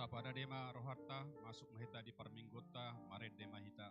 pada dema roharta masuk mahita di perminggota maret dema hita.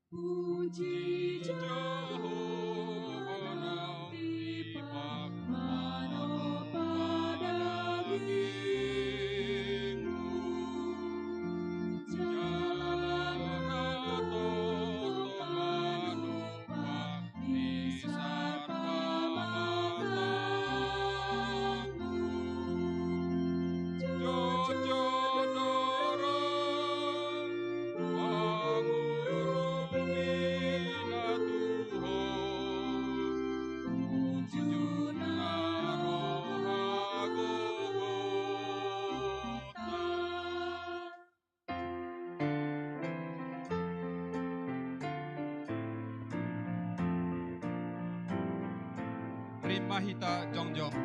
Puji Jehovah nanti mano pada dagingmu, jalan atau manupa di sarta matamu, Jojo dorong pangurumina Tuhan, ujuna roha Golgota. Rimah hita jongjong.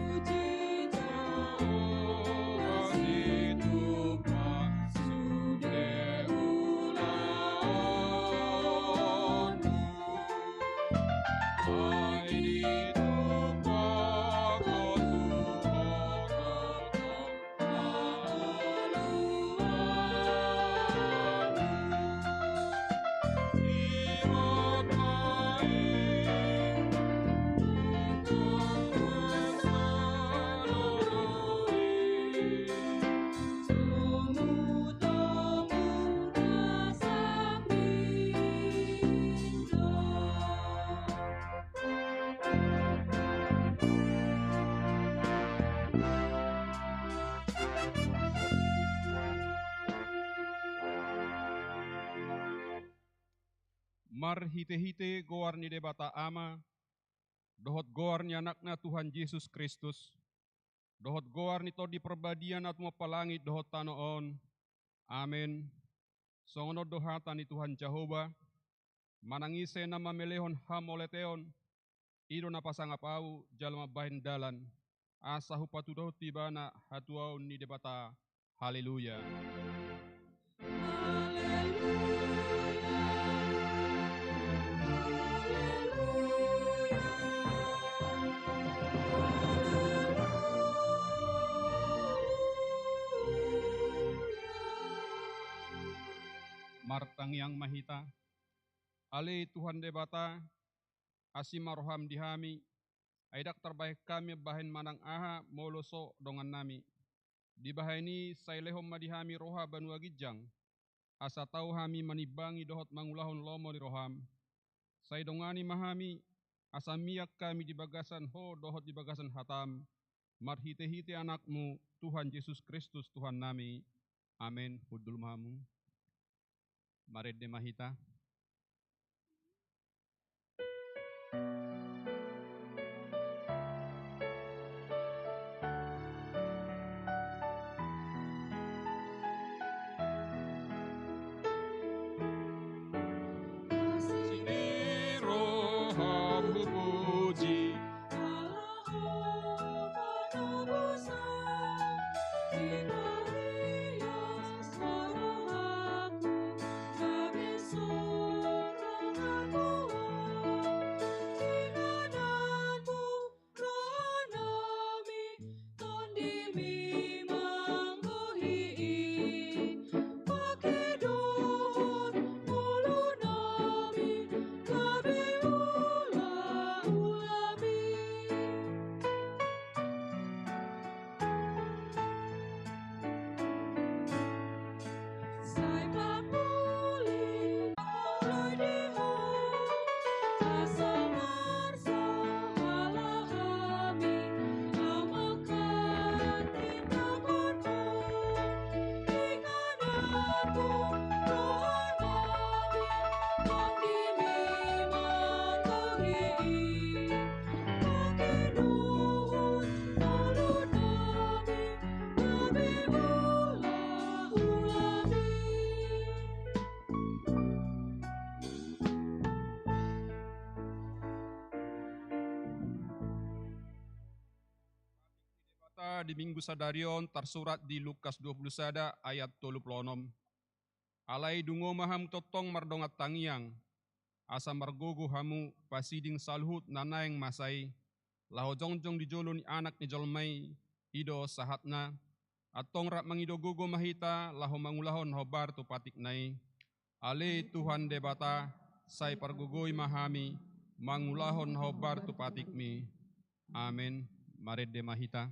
Puji Jehovah situpa sude ulanu, ai ditupa kotu horata auluanu, imat main Mar hite-hite goar ni debata ama, dohot goar ni anakna Tuhan Yesus Kristus, dohot goar ni to di perbadian at mo palangit dohot tanoon. Amen. Songono dohatan ni Tuhan Jehovah, manangise na mamelehon hamoleteon, ido na pasangapau jalma bahin dalan, asa hupatudoh tibana hatuau ni debata. Haleluya. Martang yang mahita, ale Tuhan debata, asim maroham dihami, aidak terbaik kami bahin manang aha moloso dongan nami. Di bahini say lehom madihami roha banua gijang, asa tau hami manibangi dohot mangulahon lomo di roham. Say dongani mahami, asa miak kami di bagasan ho dohot di bagasan hatam, marhite-hite anakmu, Tuhan Yesus Kristus Tuhan nami. Amin. Hudul mahamu. Maret de mahita. Sini roham puji, di Minggu Sadarion tersurat di Lukas 20 sada ayat 36. Alai dungo maham totong mardongat tangiang, asa margogo hamu pasiding salhut nanaeng masai, laho jongjong di jolo ni anak ni jolmai, ido sahatna, atong rak mangido gogo mahita, laho mangulahon hobar tu patik nai. Ale Tuhan debata, sai pargogoi mahami, mangulahon hobar tu patikmi. Amin. Mari de mahita.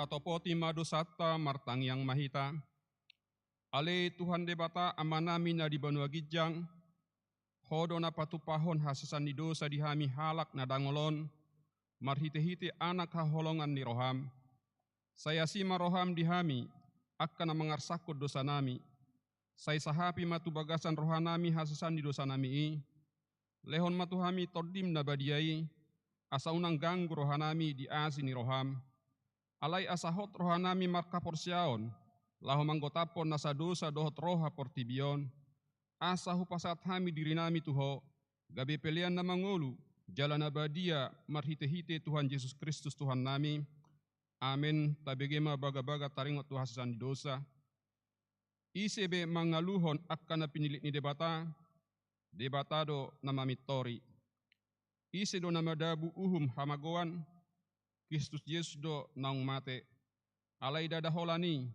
Tatopoti madosata martang yang mahita. Ale Tuhan debata amanami na di banua gijang. Hodo na patupahon hasisan di dosa dihami halak na dangolon. Marhite-hite anak haholongan ni roham. Saya sima roham dihami. Akka na mangarsakot dosa nami. Saya sahapi matu bagasan rohanami hasisan di dosa nami i. Lehon matuhami todim na badiai. Asa unang ganggu rohanami di asi ni roham. Alai asahot rohanami marka porsiaon, laho manggotapon nasa dosa dohot roha portibion, asa hupasat hami diri nami tuho, gabi pelian na mangolu, jalan abadia marhite-hite Tuhan Yesus Kristus Tuhan nami, amin, tabegema baga-baga taringot tuhasan di dosa, isebe mangaluhon akka na pinilit ni debatado na mamitori, ise do na madabu uhum hamagoan, Kristus Yesus do naung mate. Alai dada holani,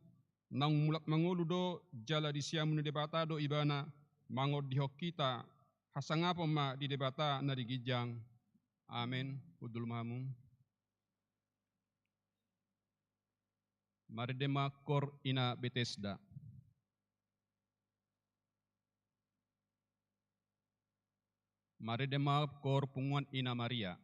naung mulak mangulu do jala di siamu ni debata do ibana, mangod dihok kita, hasangapa ma di debata na digijang. Amin. Udul mamu. Maridema Kor Ina Bethesda. Maridema Kor Punguan Ina Maria.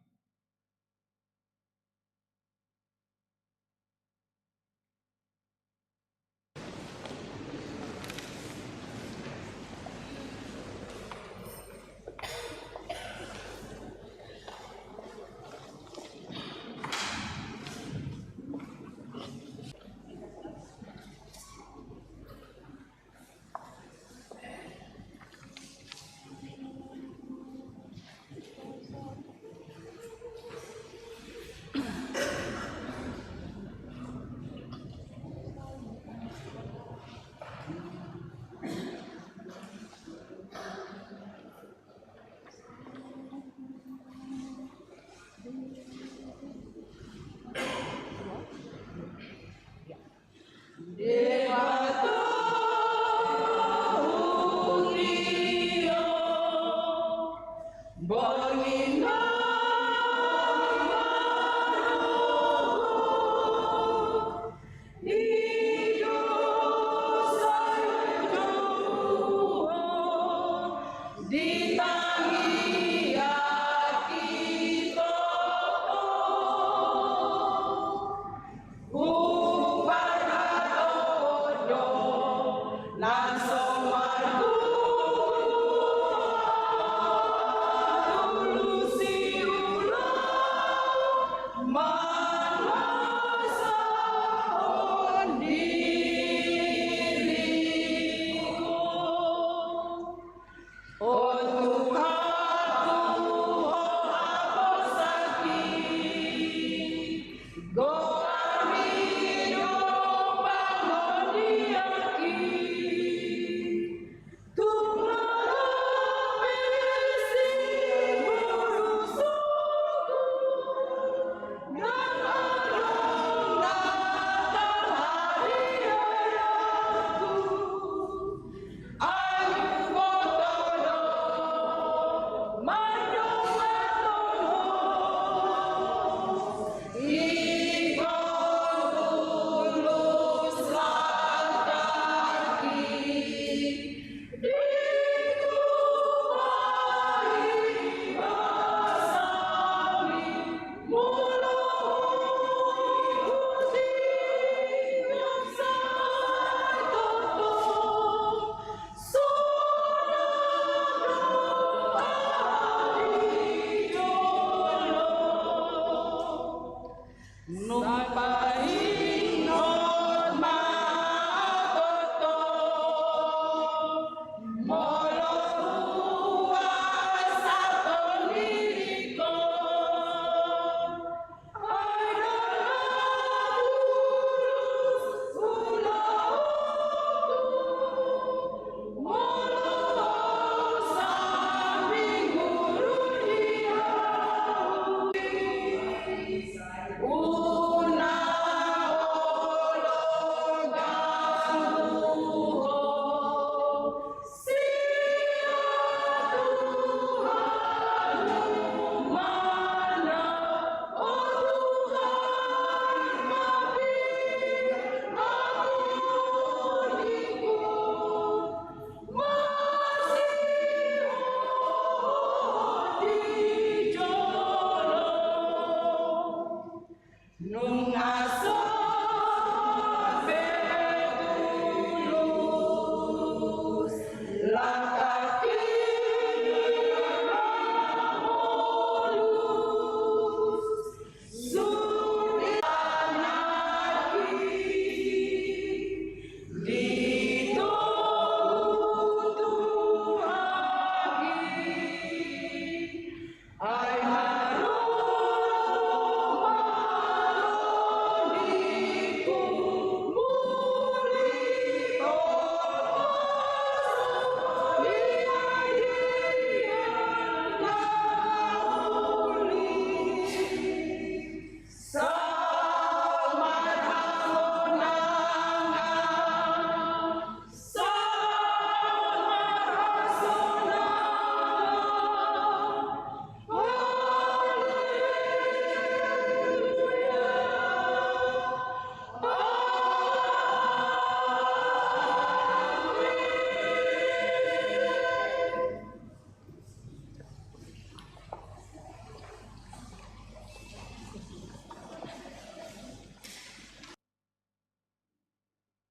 Langsung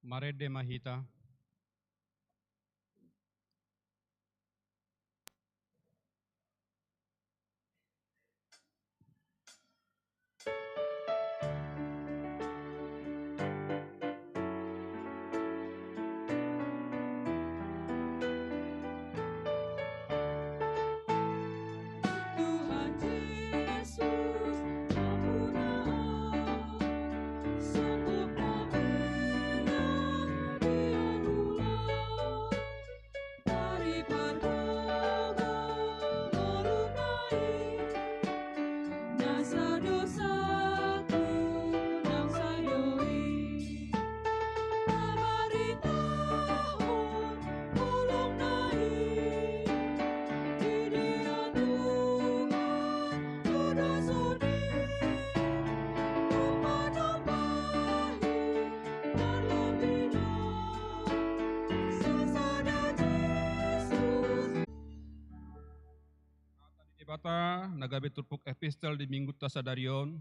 Marede Mahita. Tuhan Yesus, ampunlah, sanggup damailah biar ulang dari pertolongan melunai dosa-dosaku yang sayoi. Mari tahun ulung naik di Dia Tuhan sudah sudi umpah-umpahi perlambina sesada Yesus. Debata nagabe turpuk epistel di minggu tasadarion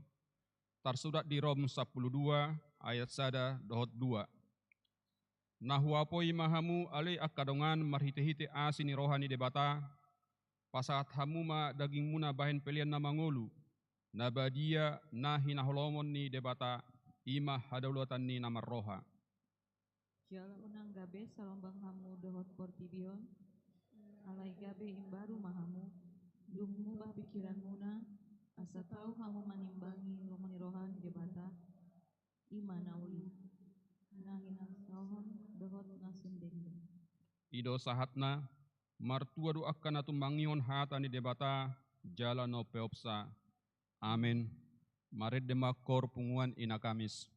tarsurat di Rom 12 ayat sada dohot 2. Nahuapoi mahamu ale akadongan marhite-hite asini rohani debata pasaat hamuma daging muna bahen pelian na mangolu nabadia nahi naholomon ni debata ima hadaulatan ni nama roha. Jala unang gabe salombang hamu dohot portibion, alai gabe imbaru mahamu, dummu bah pikiran muna, asa tahu hamu manimbangi romani rohani debata, ima nauli, nahinang sohon dohot nasundengga. Ido sahatna martua doakan atu mangion hata ni debata jala no peopsa. Amin. Maret demakor punguan ina Kamis.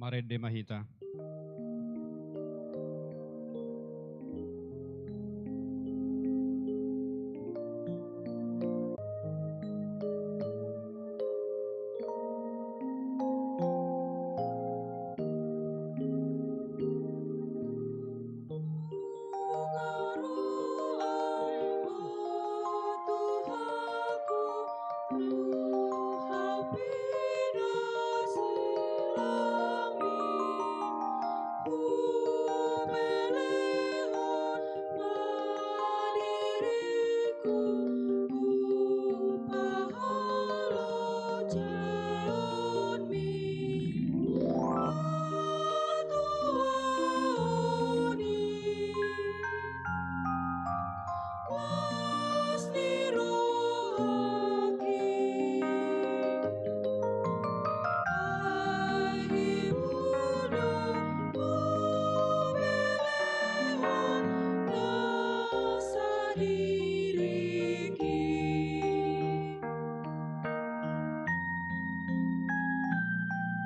Marede Mahita.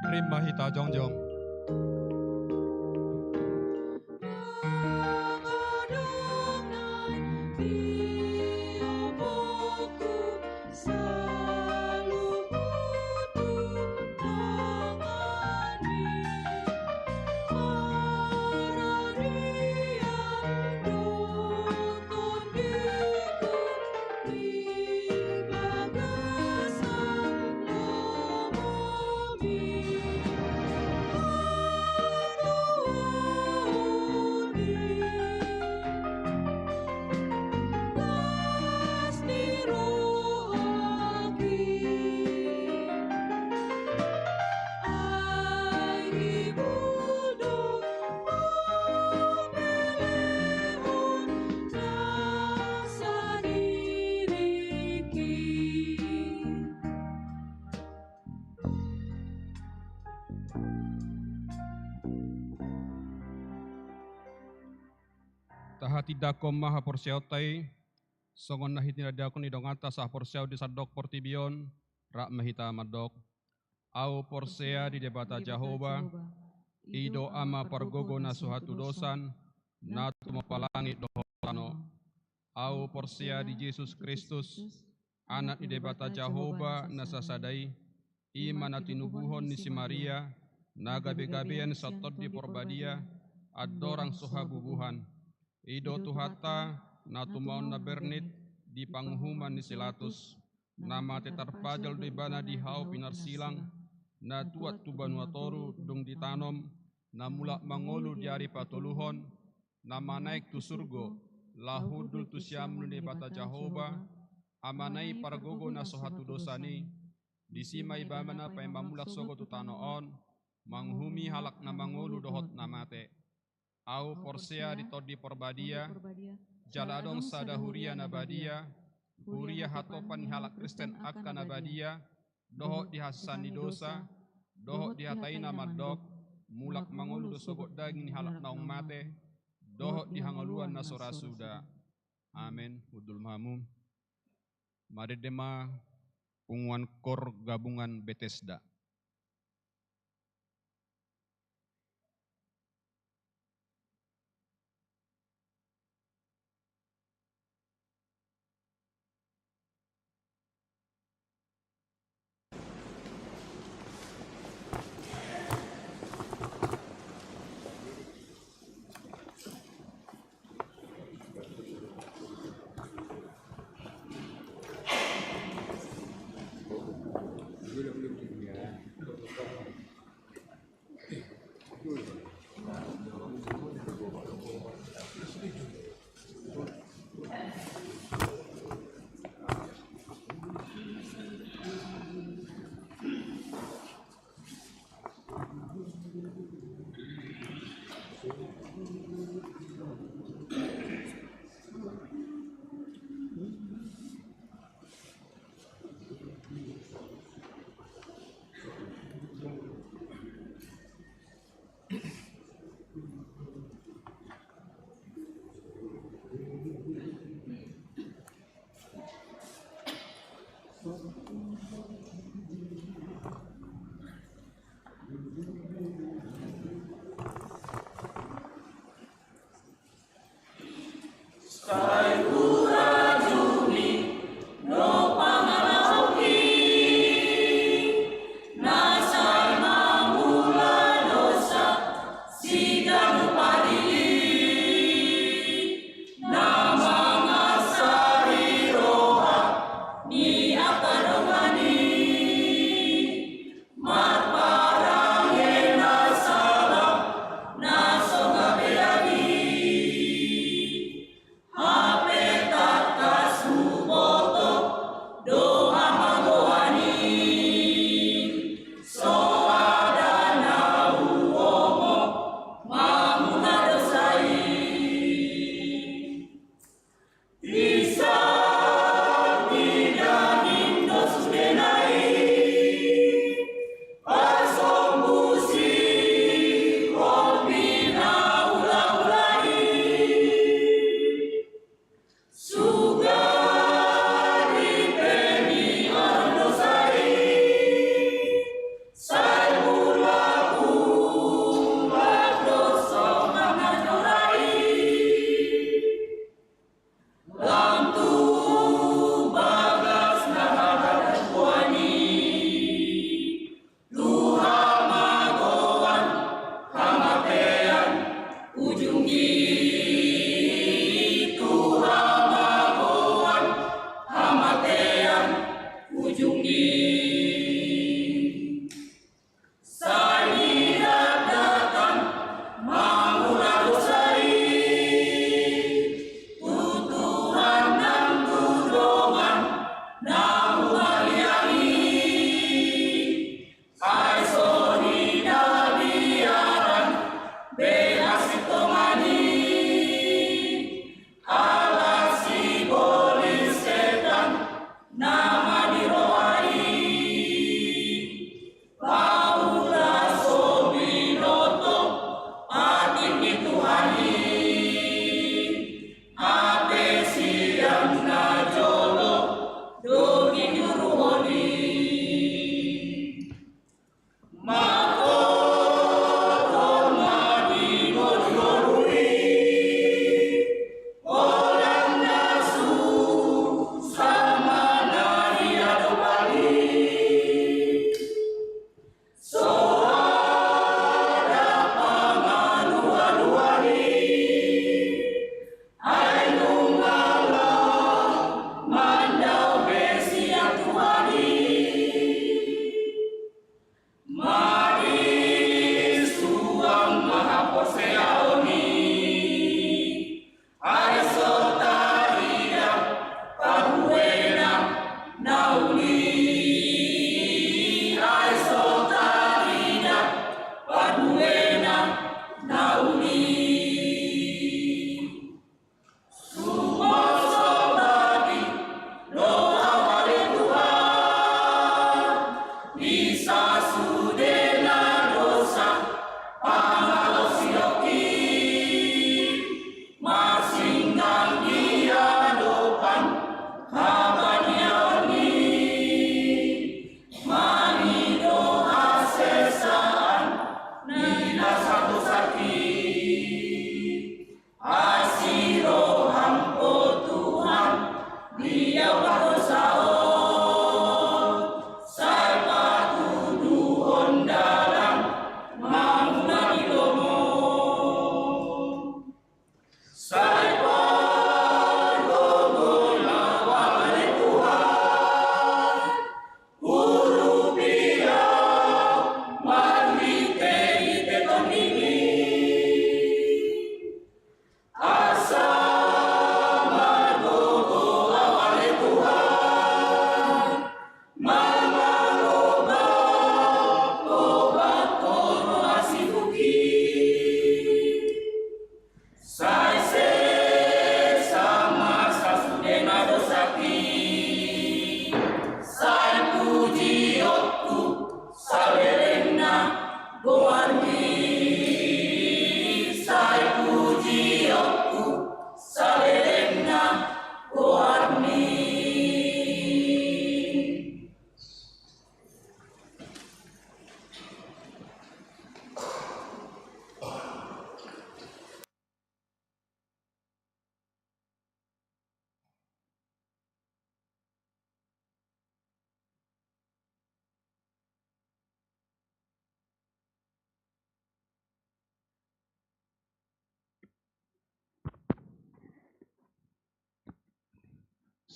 Rim Mahita Jongjong. Tahati dakom maha porsiautai, songon nahit nidakon idongata sah porsiau di sadok portibion, rak mahita madok, au porsea di debata Jehovah, ido ama pargogo na suhatu dosan, natu mapalangi dohotano, au porsea di Yesus Kristus, anak di debata Jehovah nasasadai, iman atinubuhon ni si Maria, nagabe-gabean satot di porbadia, adorang sohabubuhan, ido tuhata natumaon na bernit di panghuman ni Silatus, nama tetarpajal di bana di hau pinarsilang, na tuat tubanua toru dong ditanom, na mulak mangolu di hari patuluhon, nama naik tu surgo, lahudul tu syamul di bata Jehovah, amanai paragogo na sohatu dosani, disimai bamana pa mamulak sogo tu tanoon, manghumi halak na mangolu dohot namate. Au porsea di todi porbadia, jaladong sada huria nabadia, huria hatopan halak Kristen akan nabadia, dohot di hasani dosa, dohot di hataina madok, mulak mangolu do sogot daging ni halak naong mate, dohot di hangaluan na sorasuda. Amin. Hudul mahamum. Maridema unguan kor gabungan Bethesda.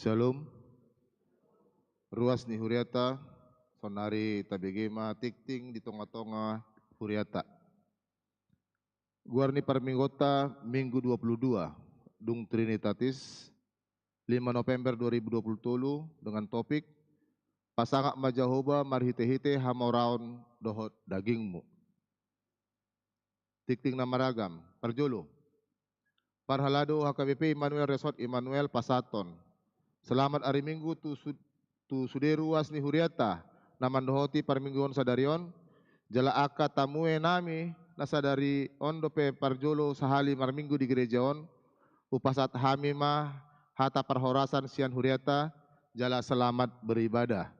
Shalom, ruas ni Huriata, sonari tabigema tikting di tonga-tonga Huriata. Guarni Parminggota Minggu 22, Dung Trinitatis, 5 November 2020 dengan topik Pasangak Majahoba marhite-hite hamauraon dohot dagingmu. Tikting nama ragam, perjolo. Parhalado HKBP Immanuel Resort Immanuel Pasaton. Selamat hari Minggu tu suderu wasni huriata namandohoti parmingguon sadarion jala aka tamue nami nasadari ondope parjolo sahali marminggu di gerejaon upasat hamima hata parhorasan sian huriata jala selamat beribadah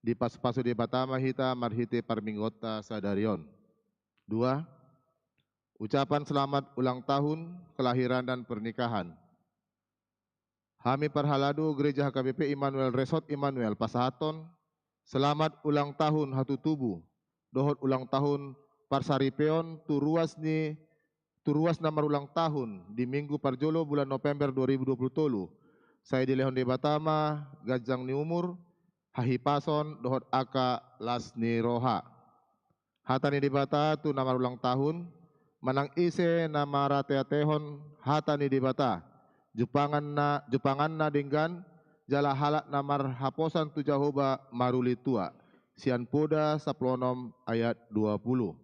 di pasu-pasu di Batama hita marhite parminggota sadarion. 2. Ucapan selamat ulang tahun kelahiran dan pernikahan. Hami Parhalado Gereja HKBP Immanuel Resort Immanuel Pasahaton, selamat ulang tahun hatu tubuh, dohot ulang tahun Parsaripeon turuas namar ulang tahun di Minggu Parjolo bulan November 2020. Saya di Lehon di Batama, Gajang ni umur, Hahipason, dohot aka lasni roha. Hatani di Bata tu namar ulang tahun, manang ise nama rateatehon hatani di Bata. Jupangan na dinggan jala halak namar haposan tu Jahoba maruli tua. Sian poda saplonom ayat 20.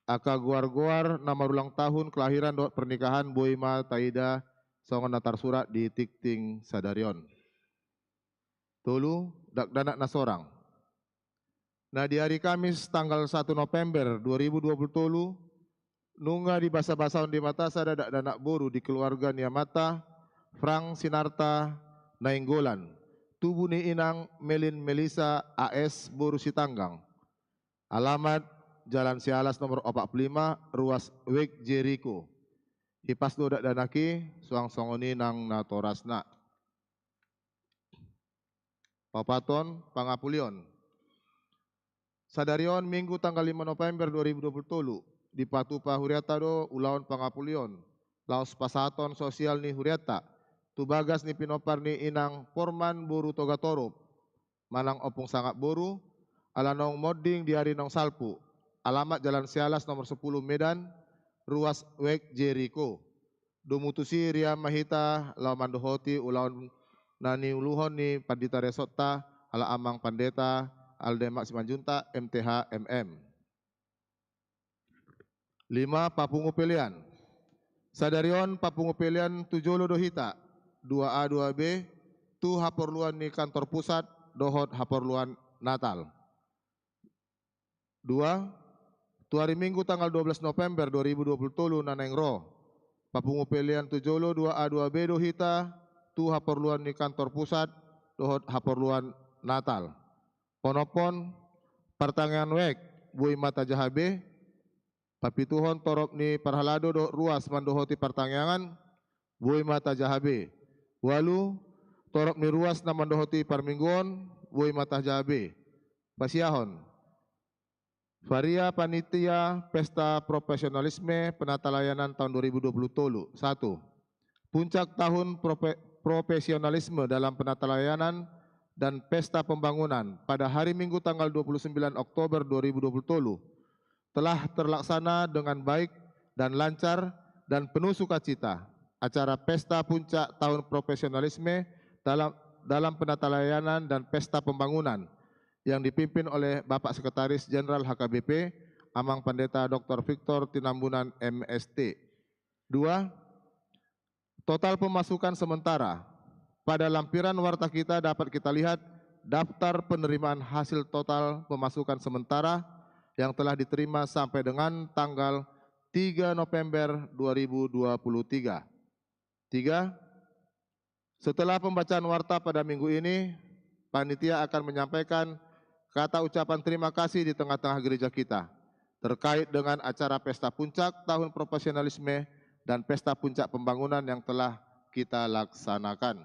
Aka guar-guar namar ulang tahun kelahiran dot pernikahan Boima Taida songon natar surat di Tikting Sadarion. Tolu dak danak nasorang. Nah di hari Kamis tanggal 1 November 2020 nunga di basa-basaon di mata sada dak danak boru di keluarga Niamata, Frank Sinarta Nainggolan, tubuh ni inang Melin Melisa AS boru Sitanggang. Alamat Jalan Sialas nomor 45, Ruas Wek Jericho. Hipas do dak danaki suang songoni nang natorasna. Papaton Pangapulion. Sadarion Minggu tanggal 5 November 2020 di Patupa Huriata do ulaon Pangapulion. Laos pasaton sosial ni Huriata. Tubagas ni pinopar ni inang Porman Boru Togatorop. Manang opung sangak boru. Alanong modding di hari nong salpu. Alamat Jalan Sialas nomor 10 Medan. Ruas Wek Jericho. Dumutusi Ria Mahita Laumandohoti ulaon nani uluhon ni Pandita Resota ala amang Pandeta Aldemak Simanjunta MTH MM. 5. Papungu pilihan. Sadarion papungu pilihan tujolo dohita 2A 2B tu haporluan ni kantor pusat dohot haporluan Natal. 2. Tu hari Minggu tanggal 12 November 2020 naneng ro. Papungu pilihan tujolo 2A 2B dohita tu haporluan ni kantor pusat dohot haporluan Natal. Ponopon pertanganan wek bui mata jahabe papituhon torop ni Parhalado do ruas mandohoti pertangangan bui mata jahabe. Walu torop ni ruas na mandohoti parmingguon bui mata jahabe. Pasiahon. Varia Panitia Pesta Profesionalisme Penata Layanan tahun 2020 tolu. 1. Puncak tahun profesionalisme dalam penata layanan dan pesta pembangunan pada hari Minggu tanggal 29 Oktober 2020 telah terlaksana dengan baik dan lancar dan penuh sukacita. Acara pesta puncak tahun profesionalisme dalam penata layanan dan pesta pembangunan yang dipimpin oleh Bapak Sekretaris Jenderal HKBP Amang Pendeta Dr. Victor Tinambunan MST. 2. Total pemasukan sementara. Pada lampiran warta kita dapat kita lihat daftar penerimaan hasil total pemasukan sementara yang telah diterima sampai dengan tanggal 3 November 2023. 3. Setelah pembacaan warta pada minggu ini, panitia akan menyampaikan kata ucapan terima kasih di tengah-tengah gereja kita terkait dengan acara pesta puncak tahun profesionalisme dan pesta puncak pembangunan yang telah kita laksanakan.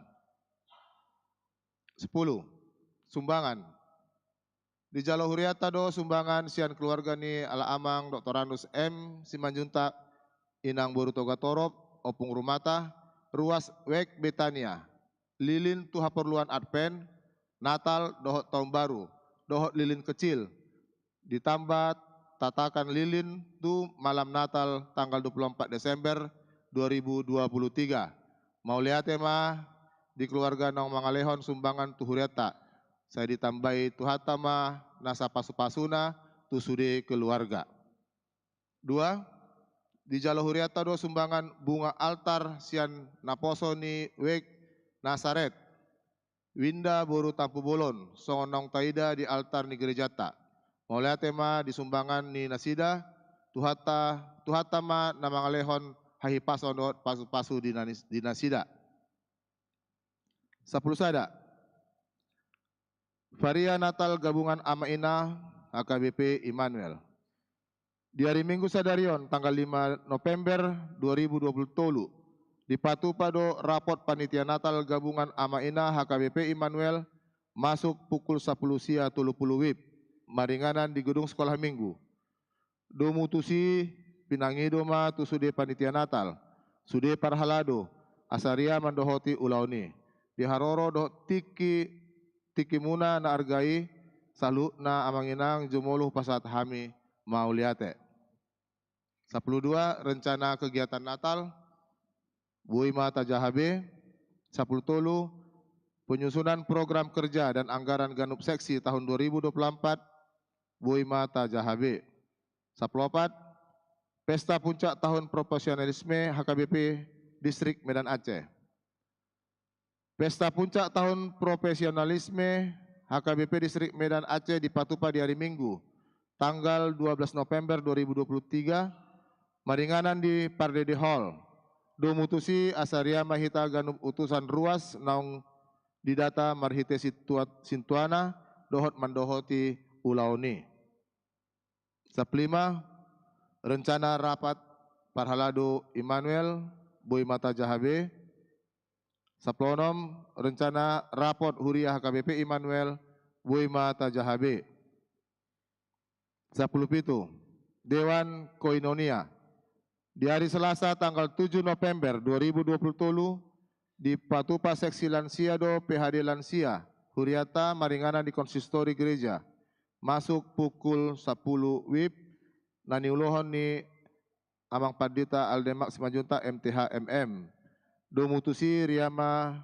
10. Sumbangan. Di Jalo Huriata do sumbangan sian keluarga ni ala amang Dr. Anus M. Simanjunta Inang Boru Togatorop Opung Rumata Ruas Wek Betania Lilin tu haperluan Advent Natal dohot tahun baru dohot lilin kecil ditambah tatakan lilin tu malam Natal tanggal 24 Desember 2023. Mau lihat mah di keluarga nong mangalehon sumbangan tu Huriata. Saya ditambahi tu hatama nasa pasu-pasuna tu sude keluarga. 2. Di Jalo Huriata do sumbangan bunga altar sian naposo ni Wek Nasaret. Winda boru tampu bolon, songonong taida di altar ni gerejata. Mulai tema di sumbangan ni Nasida, tuhata ma na mangalehon hahi pason do pasu-pasu di Nasida. 10 sada. Varia Natal Gabungan Ama Ina HKBP Immanuel. Di hari Minggu sadarion tanggal 5 November 2020 di Patupado rapot panitia Natal Gabungan Ama Ina HKBP Immanuel masuk pukul 10 sia 30 WIB maringanan di gedung sekolah minggu. Do mutusi pinangido ma tu sude panitia Natal sude parhalado asaria mandohoti ulauni di haroro do tiki muna na argai salu na amanginang jumuluh pasat hami mauliate. 12 rencana kegiatan Natal Bui Mata Jahabe. 13 penyusunan program kerja dan anggaran Ganup Seksi tahun 2024 Bui Mata Jahabe. 14 Pesta Puncak Tahun Profesionalisme HKBP Distrik Medan Aceh. Pesta Puncak Tahun Profesionalisme HKBP Distrik Medan Aceh di Patupa di hari Minggu tanggal 12 November 2023 maringanan di Pardede Hall. Do mutusi asaria mahita ganup utusan ruas naung didata marhite sintuana dohot mandohoti ulauni. 15 rencana rapat parhalado Immanuel Bui Mata Jahabe. 16 rencana rapot Huriah HKBP Immanuel Bui Mata Jahabe. 17 Dewan Koinonia. Di hari Selasa tanggal 7 November 2020 di Patupa Seksi Lansia do PHD Lansia Huriata maringanan di konsistori gereja masuk pukul 10 WIB nani ulohon ni Amang Padita Aldemak Simajunta MTH MM. Do mutusi Riama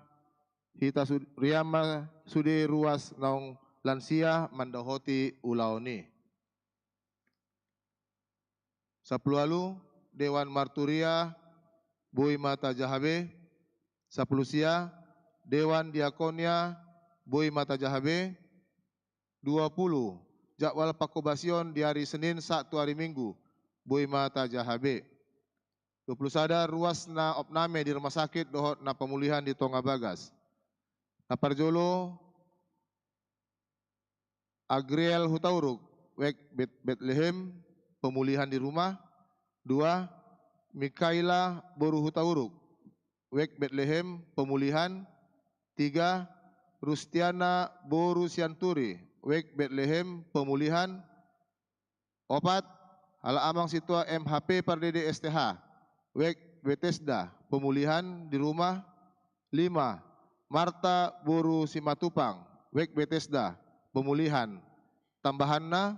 Sude ruas naung lansia mandohoti ulaoni. 10 Dewan Marturia Bui Mata Jahabe. 10 sia Dewan Diakonia Bui Mata Jahabe. 20 jadwal pakobasion di hari Senin Sabtu hari Minggu Bui Mata Jahabe. 20 sada ruas na opname di rumah sakit dohot na pemulihan di Tonga Bagas. Na parjolo Agriel Hutauruk Wek Bethlehem pemulihan di rumah. 2 Mikaela Boru Hutauruk Wek Bethlehem pemulihan. 3 Rustiana Boru Sianturi Wek Bethlehem pemulihan. 4 Hala Amang Situa MHP Pardede STH Wek Bethesda pemulihan di rumah. 5 Marta Boru Simatupang Wek Bethesda pemulihan. Tambahanna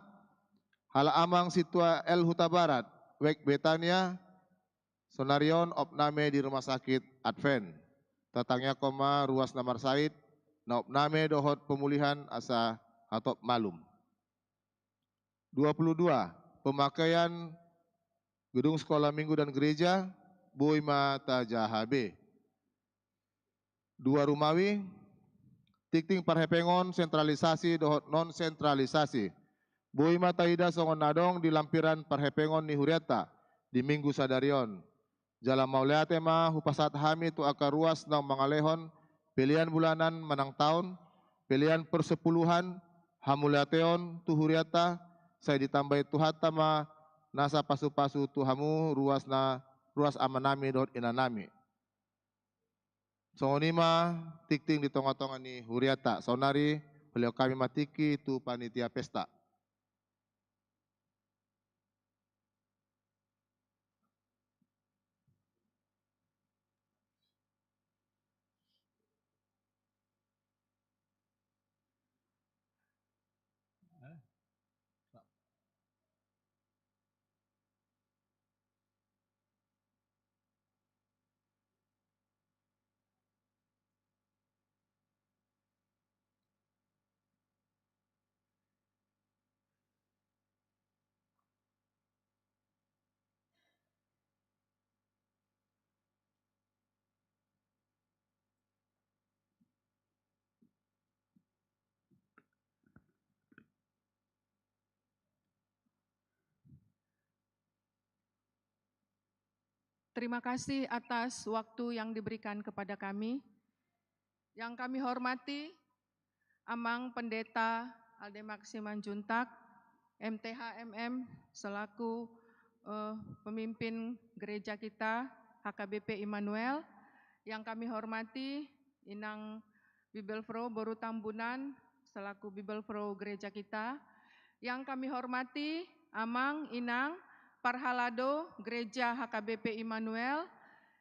Hala Amang Situa El Huta Barat Wek Betania Sonarion opname di rumah sakit Advent. Tatangnya koma ruas Namar Said na opname dohot pemulihan asa atop malum. 22 pemakaian gedung sekolah minggu dan gereja Bui Mata Jahabe. 2 Rumawi tikting parhepengon sentralisasi dohot non sentralisasi. Bui Mata Ida songon nadong di lampiran parhepengon ni Huriata di Minggu sadarion. Jalan mauliate ma hupasat hami tu akar ruas nang mangalehon pilihan bulanan menang tahun, pilihan persepuluhan hamuliateon tu Huriata saya ditambahi tuhata ma nasa pasu-pasu tu hamu ruas amanami dot inanami. Songonima tikting di tonga-tonga ni Huriata sonari beliau kami matiki tu panitia pesta. terima kasih atas waktu yang diberikan kepada kami. Yang kami hormati Amang Pendeta Alde Maksiman Juntak, MTH-MM selaku pemimpin gereja kita HKBP Immanuel. Yang kami hormati Inang Bibelfro Boru Tambunan selaku Bibelfro gereja kita. Yang kami hormati Amang Inang Parhalado gereja HKBP Immanuel.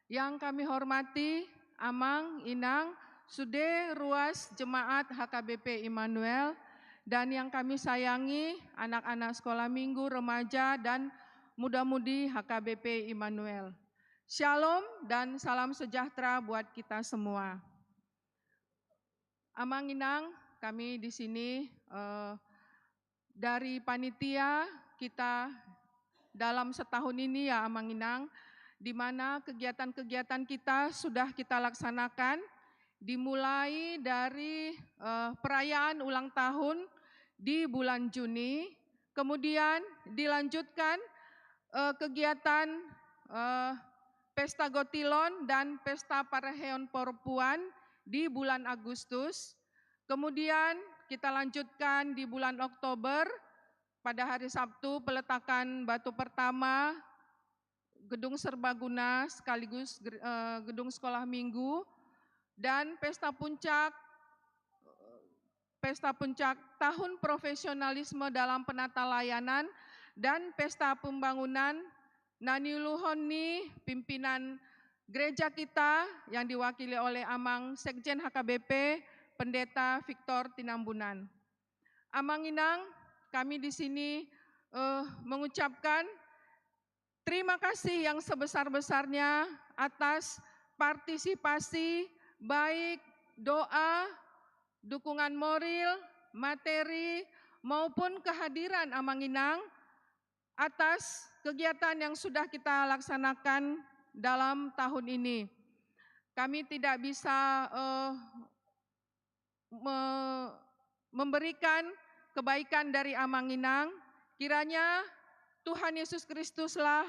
Yang kami hormati Amang Inang Sude Ruas Jemaat HKBP Immanuel. Dan yang kami sayangi anak-anak sekolah minggu, remaja, dan muda-mudi HKBP Immanuel. Shalom dan salam sejahtera buat kita semua. Amang Inang, kami di sini dari panitia kita dalam setahun ini ya Amang Inang, di mana kegiatan-kegiatan kita sudah kita laksanakan, dimulai dari perayaan ulang tahun di bulan Juni, kemudian dilanjutkan kegiatan Pesta Gotilon dan Pesta Paraheon Perempuan di bulan Agustus. Kemudian kita lanjutkan di bulan Oktober pada hari Sabtu peletakan batu pertama gedung serbaguna sekaligus gedung sekolah minggu, dan pesta puncak tahun profesionalisme dalam penata layanan dan pesta pembangunan Naniluhoni pimpinan gereja kita yang diwakili oleh Amang Sekjen HKBP Pendeta Victor Tinambunan. Amang Inang, kami di sini mengucapkan terima kasih yang sebesar-besarnya atas partisipasi baik doa, dukungan moral, materi, maupun kehadiran Amang Inang atas kegiatan yang sudah kita laksanakan dalam tahun ini. Kami tidak bisa memberikan kebaikan dari Amang Inang, kiranya Tuhan Yesus Kristuslah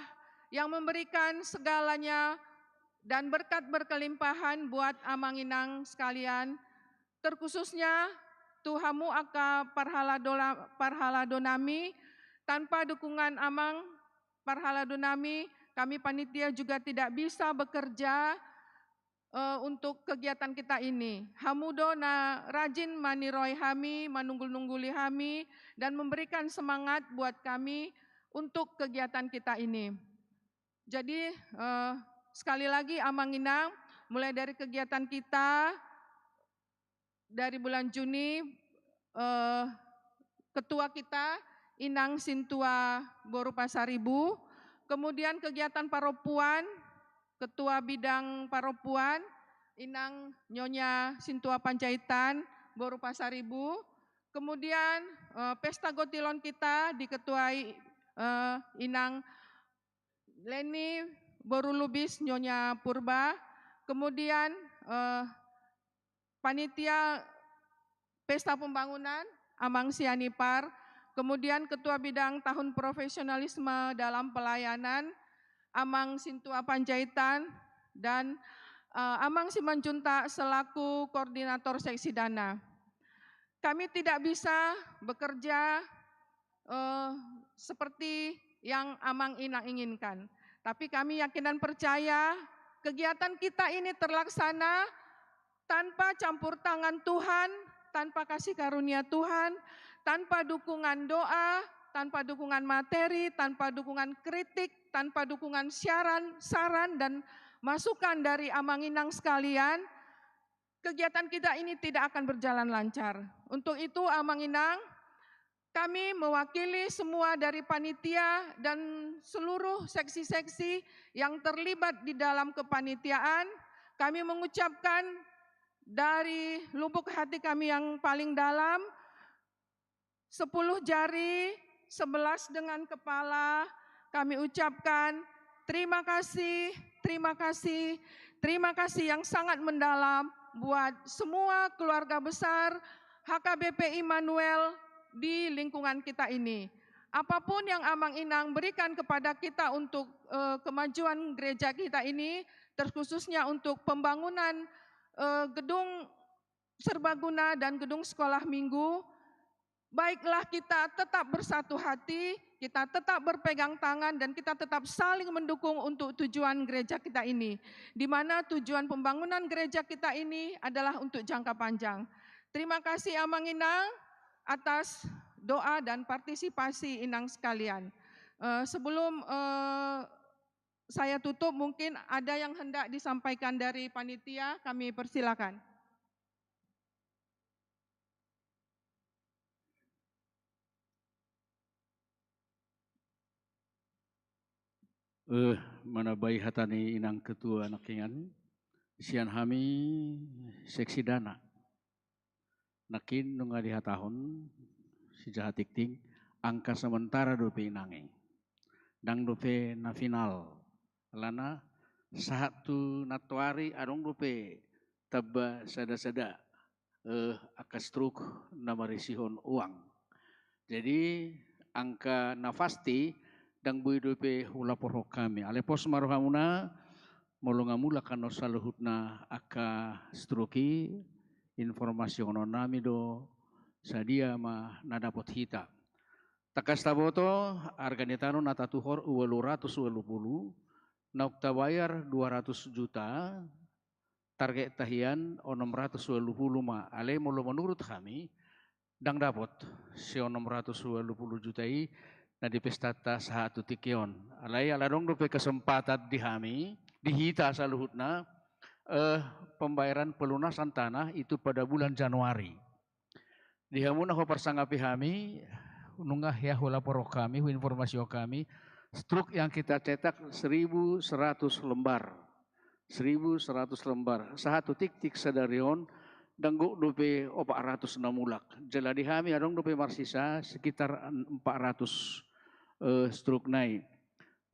yang memberikan segalanya dan berkat berkelimpahan buat Amang Inang sekalian, terkhususnya Tuhamu aka Parhaladonami. Tanpa dukungan Amang Parhaladonami, kami panitia juga tidak bisa bekerja untuk kegiatan kita ini. Hamudo na rajin maniroi hami, manunggul-nungguli hami, dan memberikan semangat buat kami untuk kegiatan kita ini. Jadi sekali lagi Amang Inang, mulai dari kegiatan kita dari bulan Juni, ketua kita Inang Sintua Boru Pasaribu, kemudian kegiatan paropuan, ketua bidang paropuan Inang Nyonya Sintua Panjaitan Boru Pasaribu, kemudian pesta gotilon kita diketuai Inang Leni Boru Lubis Nyonya Purba, kemudian panitia pesta pembangunan Amang Sianipar, kemudian ketua bidang tahun profesionalisme dalam pelayanan Amang Sintua Panjaitan, dan Amang Simanjunta selaku koordinator seksi dana. Kami tidak bisa bekerja seperti yang Amang Inang inginkan, tapi kami yakin dan percaya kegiatan kita ini terlaksana tanpa campur tangan Tuhan, tanpa kasih karunia Tuhan, tanpa dukungan doa, tanpa dukungan materi, tanpa dukungan kritik, tanpa dukungan saran dan masukan dari Amang Inang sekalian, kegiatan kita ini tidak akan berjalan lancar. Untuk itu Amang Inang, kami mewakili semua dari panitia dan seluruh seksi-seksi yang terlibat di dalam kepanitiaan, kami mengucapkan dari lubuk hati kami yang paling dalam, 10 jari, 11 dengan kepala, kami ucapkan terima kasih, terima kasih, terima kasih yang sangat mendalam buat semua keluarga besar HKBP Immanuel di lingkungan kita ini. Apapun yang Amang Inang berikan kepada kita untuk kemajuan gereja kita ini, terkhususnya untuk pembangunan gedung serbaguna dan gedung sekolah minggu, baiklah kita tetap bersatu hati, kita tetap berpegang tangan, dan kita tetap saling mendukung untuk tujuan gereja kita ini. Di mana tujuan pembangunan gereja kita ini adalah untuk jangka panjang. Terima kasih Amang Inang atas doa dan partisipasi Inang sekalian. Sebelum saya tutup, mungkin ada yang hendak disampaikan dari panitia, kami persilakan. Mana bayi hatani Inang ketua nakingan, sian hami seksi dana. Nakin nunga di hatahon, si jahat tikting, angka sementara dope inange. Dang dope na final. Lana satu natuari adong dope taba sada-sada akas truk nama risihon uang. Jadi angka nafasti dang bui dope hula porho kami. Alepos marohamuna molongamula kano saluhutna aka struki informasi ono nami do sadia ma nadapot hita. Takas taboto arganitano natatuhor 220 naukta bayar 200 juta target tahian 620 ma ale molo menurut kami dang dapot si 620 juta i na di pestata satu tikion alai aladong dope kesempatan di kami dihita saluhutna pembayaran pelunasan tanah itu pada bulan Januari. Di hamuna ho persanggapi kami, nunggah ya hula poro kami, informasi kami, struk yang kita cetak 1.100 lembar. 1.100 lembar. Satu tik-tik sadarion, danggo dope 400 namulak. Jadi kami adong dope marsisa sekitar 400 struk naik.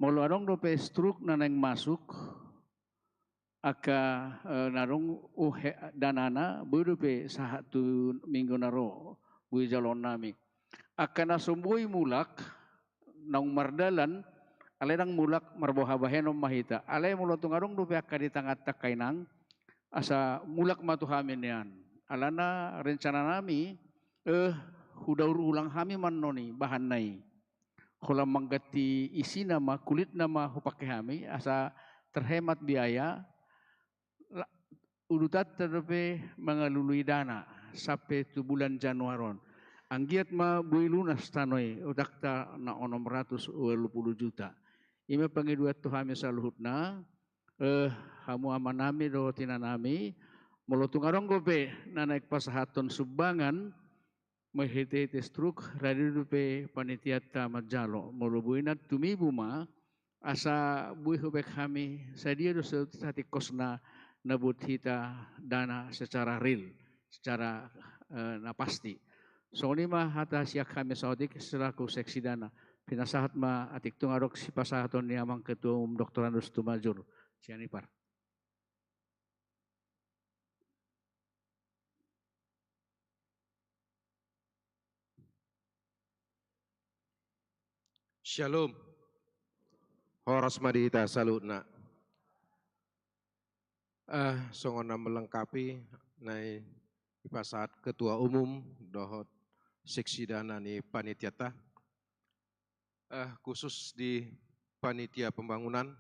Molo adong dope struk naneng masuk, aka narung danana berupe satu minggu naro bui jalon nami aka nasumbui mulak naung mardalan aledang mulak marboha bahenom mahita ale mulo tungarung dupe aka di tangat takainang asa mulak matuhamin yan alana rencana nami hudaur ulang hami mannoni bahan nai kula manggati isi nama kulit nama hupake hami asa terhemat biaya urutat terdepe mengalului dana sampai tu bulan Januaron. Anggiat ma bui lunas tanoi udakta na 620 juta. Ima pangiduat tu kami saluhutna hamu amanami do tinanami molotungarong gope na naik pasahaton subangan mahite struk radio dupe panitia tamat jalo molobuinat tumibu ma asa bui hubek kami sadia do sati kosna nabut hita dana secara real, secara pasti. So ini mah hata siak kami saudik selaku seksi dana. Pinasahat ma atik tungarok si pasahaton ni amang ketua Dr. Andus Tumajur. Sianipar. Shalom. Horas madita salutna. Songona melengkapi nai ipasat ketua umum dohot seksi dana ni panitiata khusus di panitia pembangunan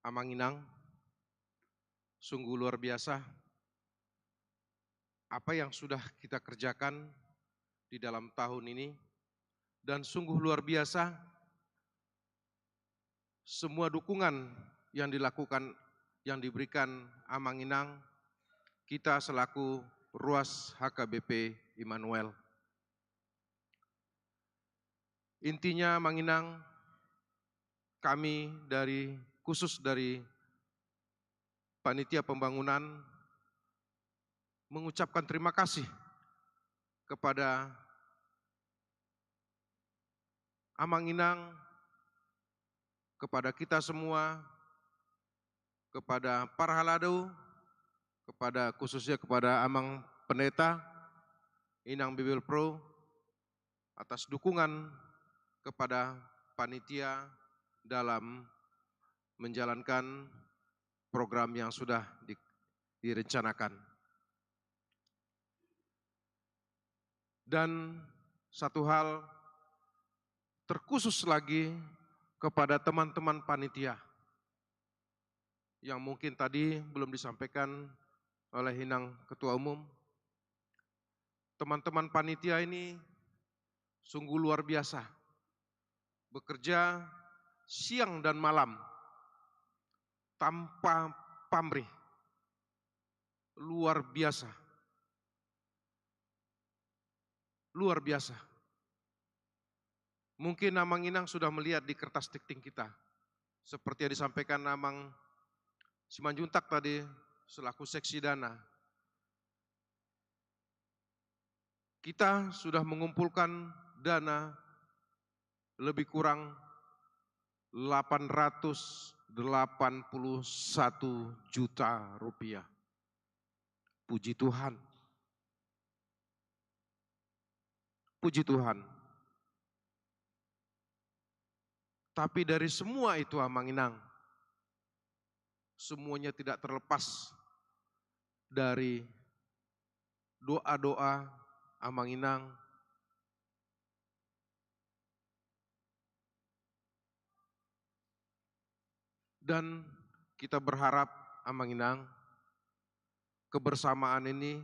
Amang Inang sungguh luar biasa apa yang sudah kita kerjakan di dalam tahun ini dan sungguh luar biasa semua dukungan yang dilakukan yang diberikan Amang Inang, kita selaku Ruas HKBP Immanuel. Intinya Amang Inang, kami khusus dari Panitia Pembangunan mengucapkan terima kasih kepada Amang Inang, kepada kita semua, kepada para halado, khususnya kepada Amang Pendeta, Inang Bibil Pro, atas dukungan kepada panitia dalam menjalankan program yang sudah direncanakan. Dan satu hal terkhusus lagi kepada teman-teman panitia yang mungkin tadi belum disampaikan oleh Hinang Ketua Umum. Teman-teman panitia ini sungguh luar biasa, bekerja siang dan malam tanpa pamrih, luar biasa, luar biasa. Mungkin Amang Inang sudah melihat di kertas dikting kita, seperti yang disampaikan Amang Simanjuntak tadi selaku seksi dana. Kita sudah mengumpulkan dana lebih kurang 881 juta rupiah. Puji Tuhan. Puji Tuhan. Tapi dari semua itu Amang Inang, semuanya tidak terlepas dari doa-doa Amang Inang dan kita berharap Amang Inang kebersamaan ini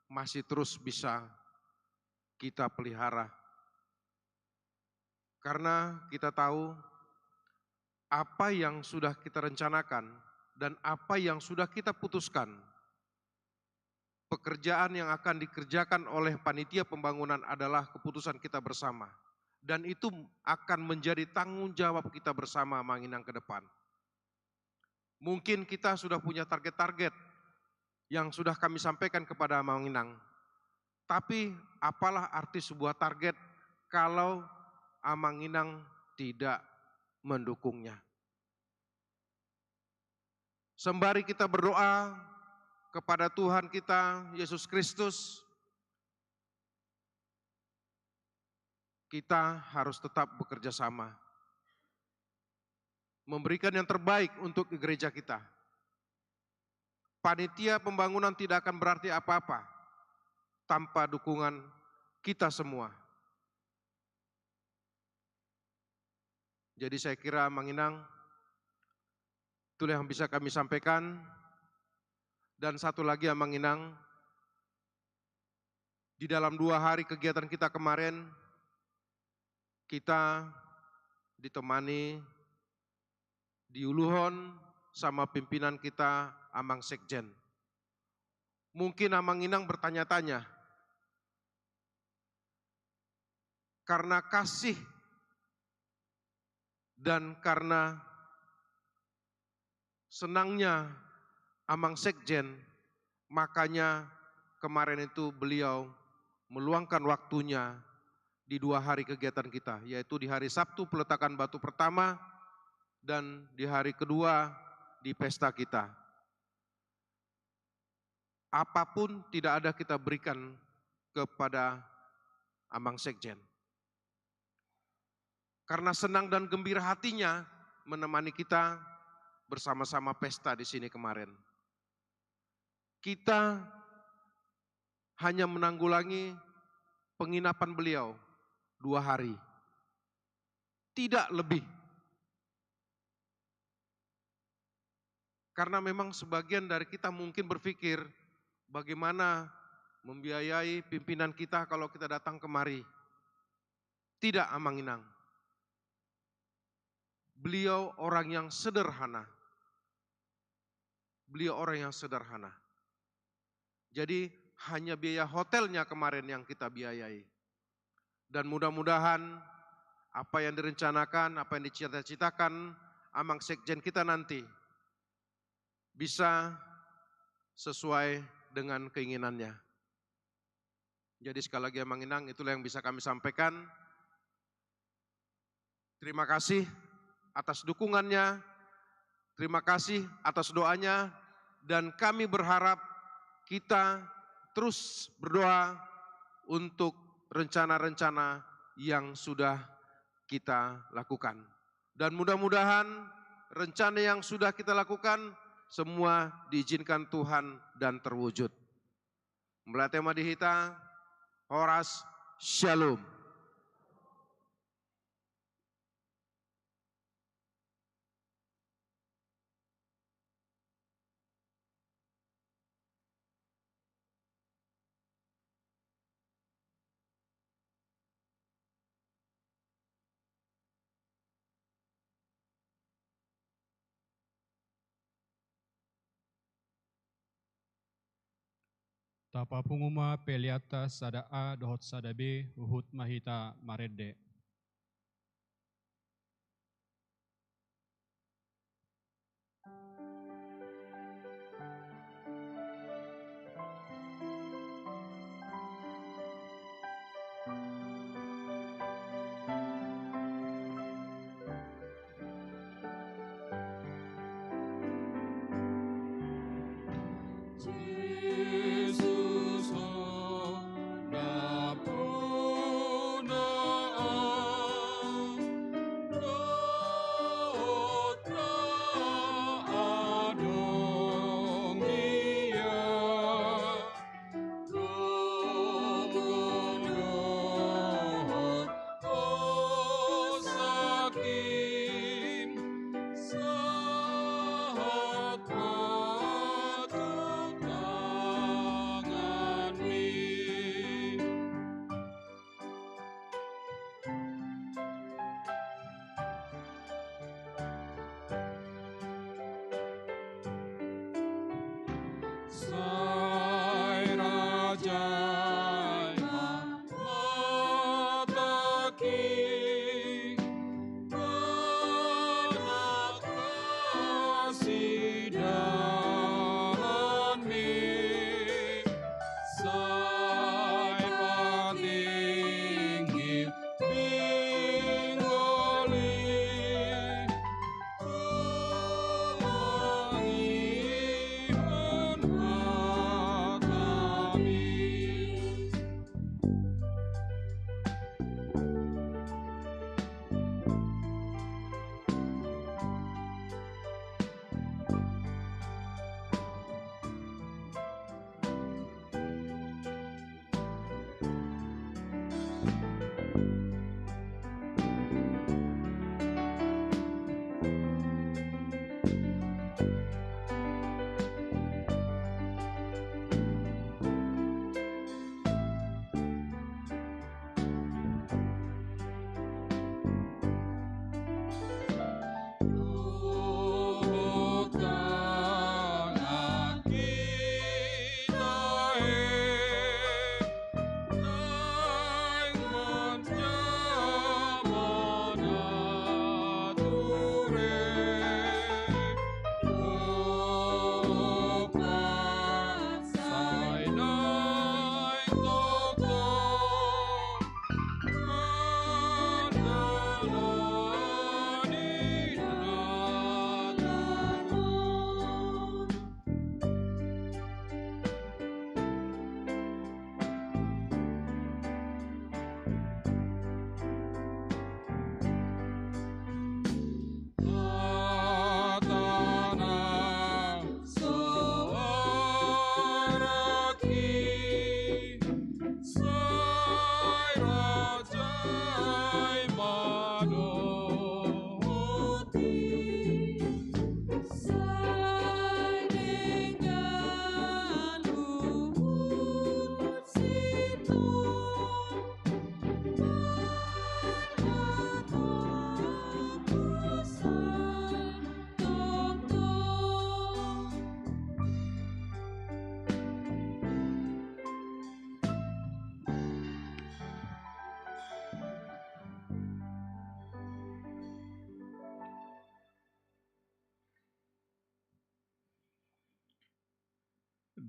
masih terus bisa kita pelihara. Karena kita tahu apa yang sudah kita rencanakan dan apa yang sudah kita putuskan, pekerjaan yang akan dikerjakan oleh panitia pembangunan adalah keputusan kita bersama. Dan itu akan menjadi tanggung jawab kita bersama Amang Inang ke depan. Mungkin kita sudah punya target-target yang sudah kami sampaikan kepada Amang Inang. Tapi apalah arti sebuah target kalau Amang Inang tidak mendukungnya. Sembari kita berdoa kepada Tuhan kita, Yesus Kristus, kita harus tetap bekerja sama. Memberikan yang terbaik untuk gereja kita. Panitia pembangunan tidak akan berarti apa-apa tanpa dukungan kita semua. Jadi saya kira Amang Inang, itulah yang bisa kami sampaikan. Dan satu lagi Amang Inang, di dalam 2 hari kegiatan kita kemarin, kita ditemani di Uluhon sama pimpinan kita Amang Sekjen. Mungkin Amang Inang bertanya-tanya, karena kasih dan karena senangnya Amang Sekjen, makanya kemarin itu beliau meluangkan waktunya di 2 hari kegiatan kita, yaitu di hari Sabtu peletakan batu pertama dan di hari kedua di pesta kita. Apapun tidak ada kita berikan kepada Amang Sekjen. Karena senang dan gembira hatinya menemani kita bersama-sama pesta di sini kemarin. Kita hanya menanggulangi penginapan beliau 2 hari. Tidak lebih. Karena memang sebagian dari kita mungkin berpikir bagaimana membiayai pimpinan kita kalau kita datang kemari. Tidak Amang Inang. Beliau orang yang sederhana. Beliau orang yang sederhana. Jadi hanya biaya hotelnya kemarin yang kita biayai. Dan mudah-mudahan apa yang direncanakan, apa yang dicita-citakan Amang Sekjen kita nanti bisa sesuai dengan keinginannya. Jadi sekali lagi Amang Inang, itulah yang bisa kami sampaikan. Terima kasih atas dukungannya, terima kasih atas doanya, dan kami berharap kita terus berdoa untuk rencana-rencana yang sudah kita lakukan. Dan mudah-mudahan rencana yang sudah kita lakukan semua diizinkan Tuhan dan terwujud. Melalui tema di Hita, Horas Shalom. Tapa punguma peliata sada A dohot sada B uhut mahita marede. Jesus, na puna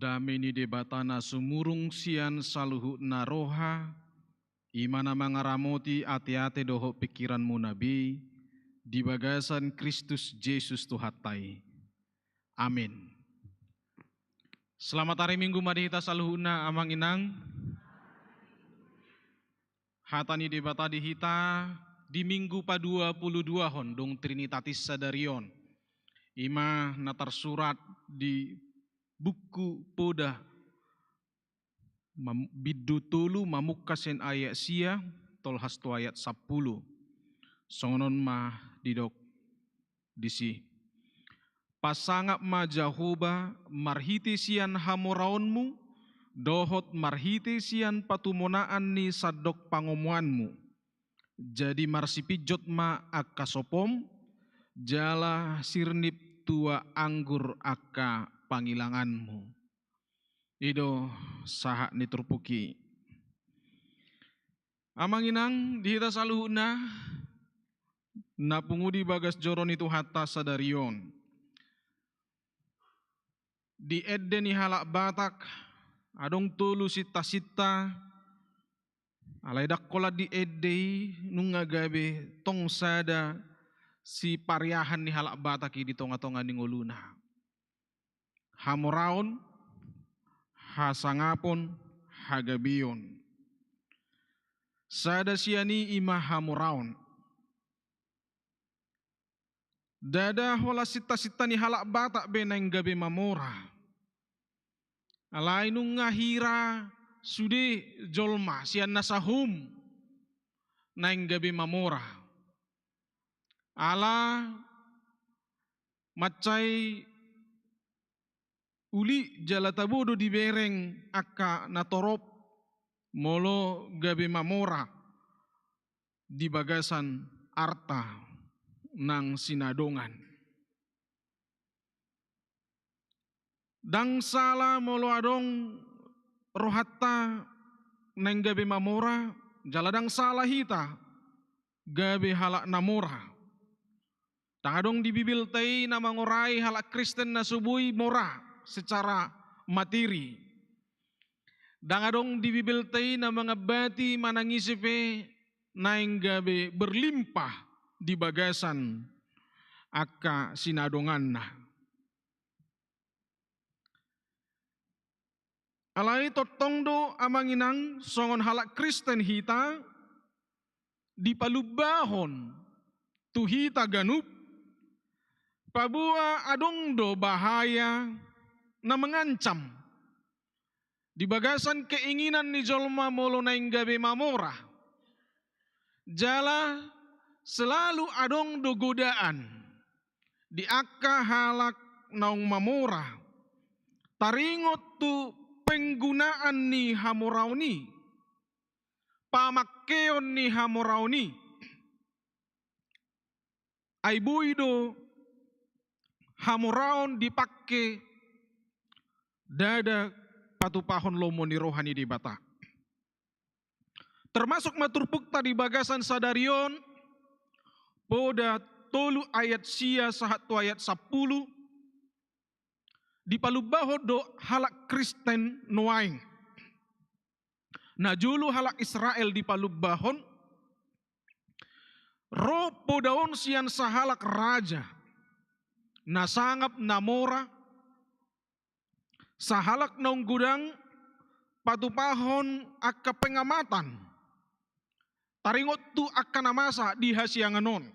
Damini debatana sumurung sian saluhu naroha, imana mangaramoti ate-ate doho pikiranmu nabi, di bagasan Kristus Yesus Tuhatai. Amin. Selamat hari Minggu madihita saluhuna amang inang. Hatani debata dihita, di minggu pa-22 hon dong Trinitatis Sadarion. Ima natar surat di buku poda biddu tulu mamukasen ayat sia tol hastu ayat 10. Songonon ma didok disi. Pasangap ma Jahoba marhiti sian hamoraonmu, dohot marhiti sian patumonaan ni sadok pangomuanmu. Jadi marsipijot ma akasopom, jala sirnip tua anggur aka pangilanganmu. Ido sahak niturpuki. Amanginang dihita saluhuna, napungudi bagas joron itu hatta sadarion. Di edde ni halak Batak, adong tulu sita-sita, alay dakkola di edde nunga gabe tong sada si pariahan ni halak Batak di tonga-tonga ni ngoluna. Hamoraon, hasangapon, hagabion. Sada siani ima hamoraon. Dada hola sita-sita ni halak Batak benang gabe mamora. Alai nung ngahira sude jolma sian nasahum naing gabe mamora. Ala macai uli jalatabodo di bereng aka natorop molo gabe mamora di bagasan arta nang sinadongan. Dang sala molo adong rohatta nang gabe mamora, jaladang salah hita gabe halak namora. Tangadong di Bibil tei na mangorai halak Kristen na subui mora secara materi. Dangadong di Bibil tei na mga bati manangisipe naing gabe berlimpah di bagasan aka sinadongan na. Alai totongdo amanginang songon halak Kristen hita di palubahon tu hita ganup pabua adong do bahaya na mengancam di bagasan keinginan ni jolma molo naing gabe mamora. Jala selalu adong do godaan di akka halak naung mamora. Taringot tu penggunaan ni hamorauni, pamakeon ni hamorauni, ay buido hamoraon dipakai dada patupahon lomo ni rohani di bata. Termasuk maturpukta di bagasan sadarion, poda tolu ayat sia sahatu ayat 10, di palubaho do halak Kristen nuaing. Na julu halak Israel di palubahon, ro podaon sian sahalak raja, na sangap namora, sahalak naung gudang, patupahon akka pengamatan, taringot tu akka namasa di hasianganon.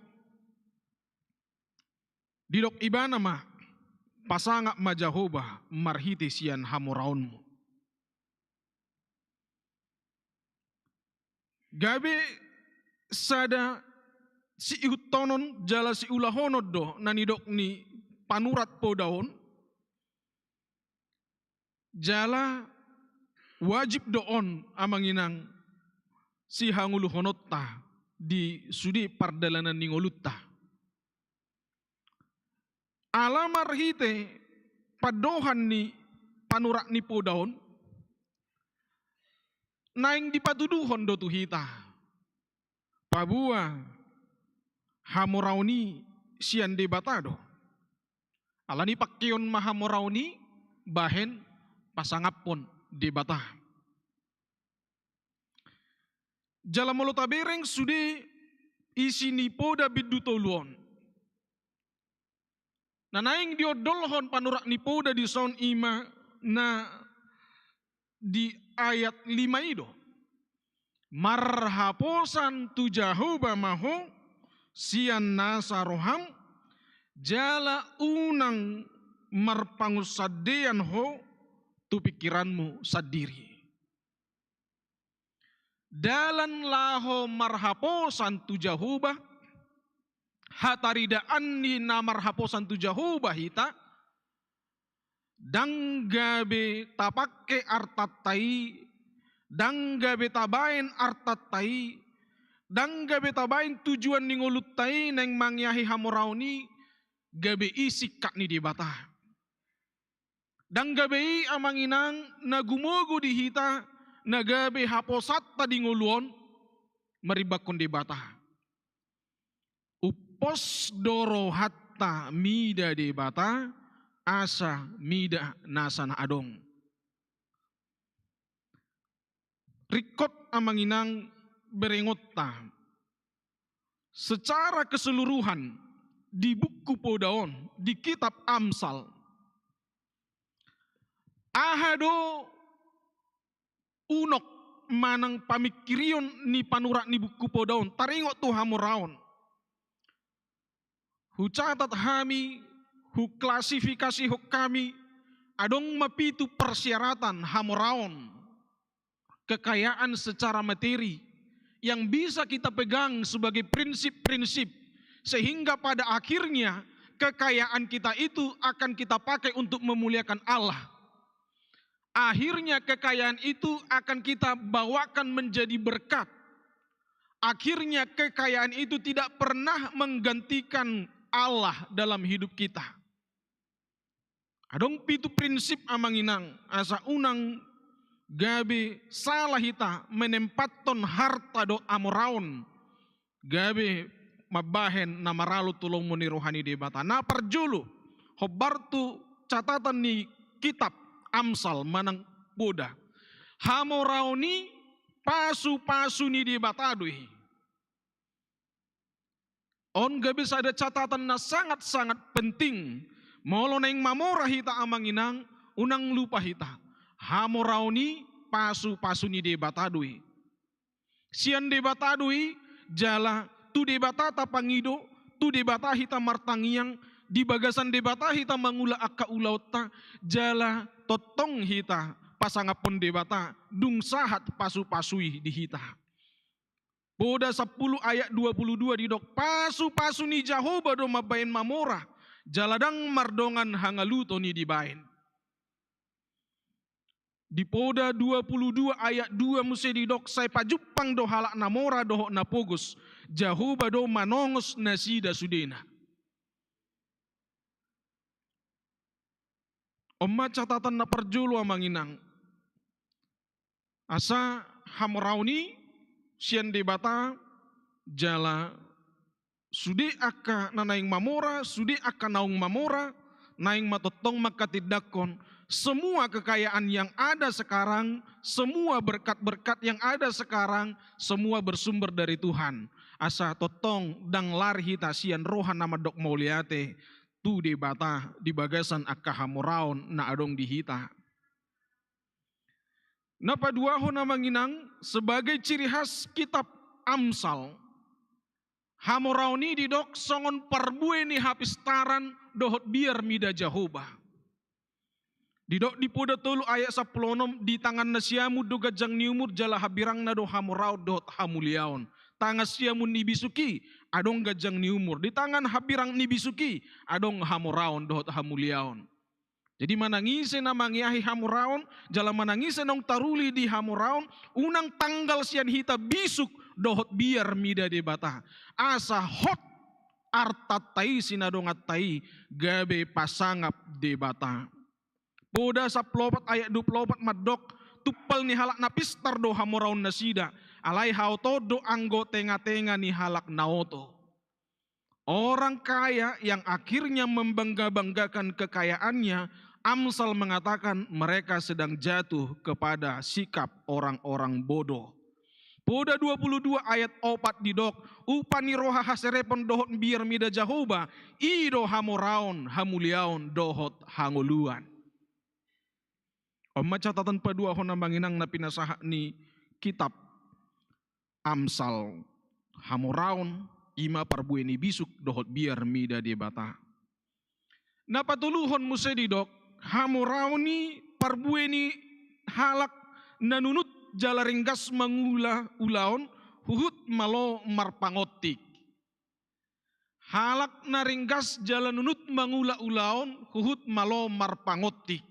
Didok ibana ma, pasangak ma Jahoba marhiti sian hamoraonmu. Gabe sada si ihutonon jala si ulahonod do nanidok ni panurat podaon, jala wajib doon amanginang si hanguluhonotta di sudi pardalanan ningolutta. Alamar hite padohan ni panurak ni podaon naing dipatuduhon do tuhita. Pabua hamorauni sian debatado. Alani pakion mahamorauni bahen pasangapon debata. Jalamolo tabereng sude isi ni poda biddu toluon. Na naing diodolhon panurak ni poda di son ima na di ayat 5 ido. marhaposan tu Jehovah maho sian nasa roham jala unang marpangusadean ho tu pikiranmu sendiri. Dalan laho marhaposan tu Jehovah hataridaan ni na marhaposan tu Jehovah hita danggabe tapake artatai danggabe tabain artatai danggabe tabain tujuan ningulutai neng mangyahi hamorauni gabe isik kak ni dibata danggabe amanginang nagumogo dihita nagabe haposat tadi nguluon meribakon dibata upos doro hatta mida dibata asa mida nasana adong. Rikot amanginang berengotta secara keseluruhan di buku Podaon di kitab Amsal ahado unok manang pamikirion ni panurak ni buku Podaon taringot tu hamuraon hucatat hami hu klasifikasi huk kami adong mapitu persyaratan hamuraon kekayaan secara materi yang bisa kita pegang sebagai prinsip-prinsip sehingga pada akhirnya kekayaan kita itu akan kita pakai untuk memuliakan Allah. Akhirnya kekayaan itu akan kita bawakan menjadi berkat. Akhirnya kekayaan itu tidak pernah menggantikan Allah dalam hidup kita. Adong pitu prinsip amanginang asa unang gabe salah hita menempaton harta do amoraon gabe mabahen na maralo tulong mo ni rohani debata na perjulu hobartu catatan ni kitab Amsal manang boda hamoraoni pasu-pasu ni debatadui on gabe ada catatan na sangat-sangat penting molo neng mamora hita amanginang unang lupa hita hamorauni pasu-pasu ni debatadui. Sian debatadui jala tu debata tapangido tu debata hita martangiang di bagasan debata hita mangula akka ulauta jala totong hita pasangapon debata dung sahat pasu-pasui di hita. Boda 10 ayat 22 di dok pasu-pasu ni Jehovah do mabain mamora jaladang mardongan hangaluto ni dibain. Di Poda 22 ayat 2 musi didok say pajupang do halak namora doho napogus Jehovah do manongos nasida sudena. Omma catatan na perjulu amanginang asa hamorauni sian debata jala sudi akka nanaing mamora sudi akka naung mamora naing matotong makatidakon semua kekayaan yang ada sekarang, semua berkat-berkat yang ada sekarang, semua bersumber dari Tuhan. Asa totong dang larhi tasian rohan nama dok mauliate tu debata di bagasan akka hamoraon na adong dihita. Napa duaho na manginang sebagai ciri khas kitab Amsal. Hamoraoni didok songon parbue ni hapistaran dohot biar mida Jehovah. Didok di Poda tolu ayat 10 di tangan nasiamu do gajang niumur jala habirang na do hamurau dot hamuliaon. Tangan siamu nibisuki adong gajang niumur. Di tangan habirang nibisuki adong hamuraon dot hamuliaon. Jadi manangise na mangyahi hamuraon jala manangise nong taruli di hamuraon unang tanggal sian hita bisuk dohot biar mida debata. Asa hot artatai sinadongatai gabe pasangap debata. Boda 10 ayat 24 madok tupal ni halak napistar do hamoraun nasida alai hauto do anggo tenga-tenga ni halak naoto. Orang kaya yang akhirnya membangga-banggakan kekayaannya, Amsal mengatakan mereka sedang jatuh kepada sikap orang-orang bodoh. Boda 22 ayat 4 didok upani roha haserepon dohot biar mida Jehovah ido hamoraun hamuliaun dohot hanguluan. Oma catatan padua hona manginang na pinasaha ni kitab Amsal hamoraon ima parbueni bisuk dohot biar mida di bata. Na patuluhon musedi dok hamoraoni parbueni halak nanunut jalaringgas mangula ulaon huhut malo marpangotik. Halak naringgas jalanunut mangula ulaon huhut malo marpangotik.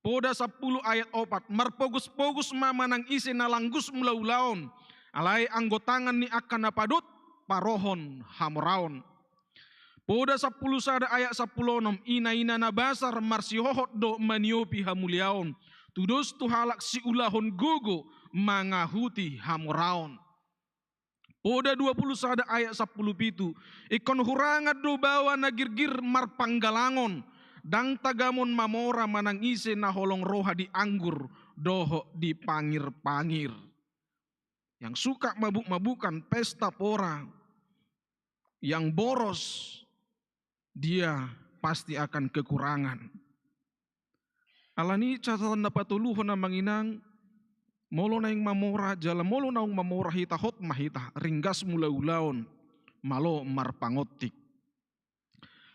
Poda 10 ayat 4 marpogus-pogus mamanang isi nalanggus mula ulaon. Alai anggotangan ni akan napadut parohon hamoraon. Poda 10 sada ayat 10 ina-ina na basar marsihohot do maniopi hamuliaon. Tudos tu halak si ulahon gogo mangahuti hamoraon. Poda 20 sada ayat 10 pitu ikon hurangat do bawa nagirgir marpanggalangon. Dang tagamon mamora manangise na holong roha di anggur doho di pangir-pangir. Yang suka mabuk-mabukan pesta pora, yang boros, dia pasti akan kekurangan. Alani catatan na patuluhon na manginang, molo na yung mamora, jala molo na yung mamora hita hot mahita, ringgas mula ulaon, malo marpangotik.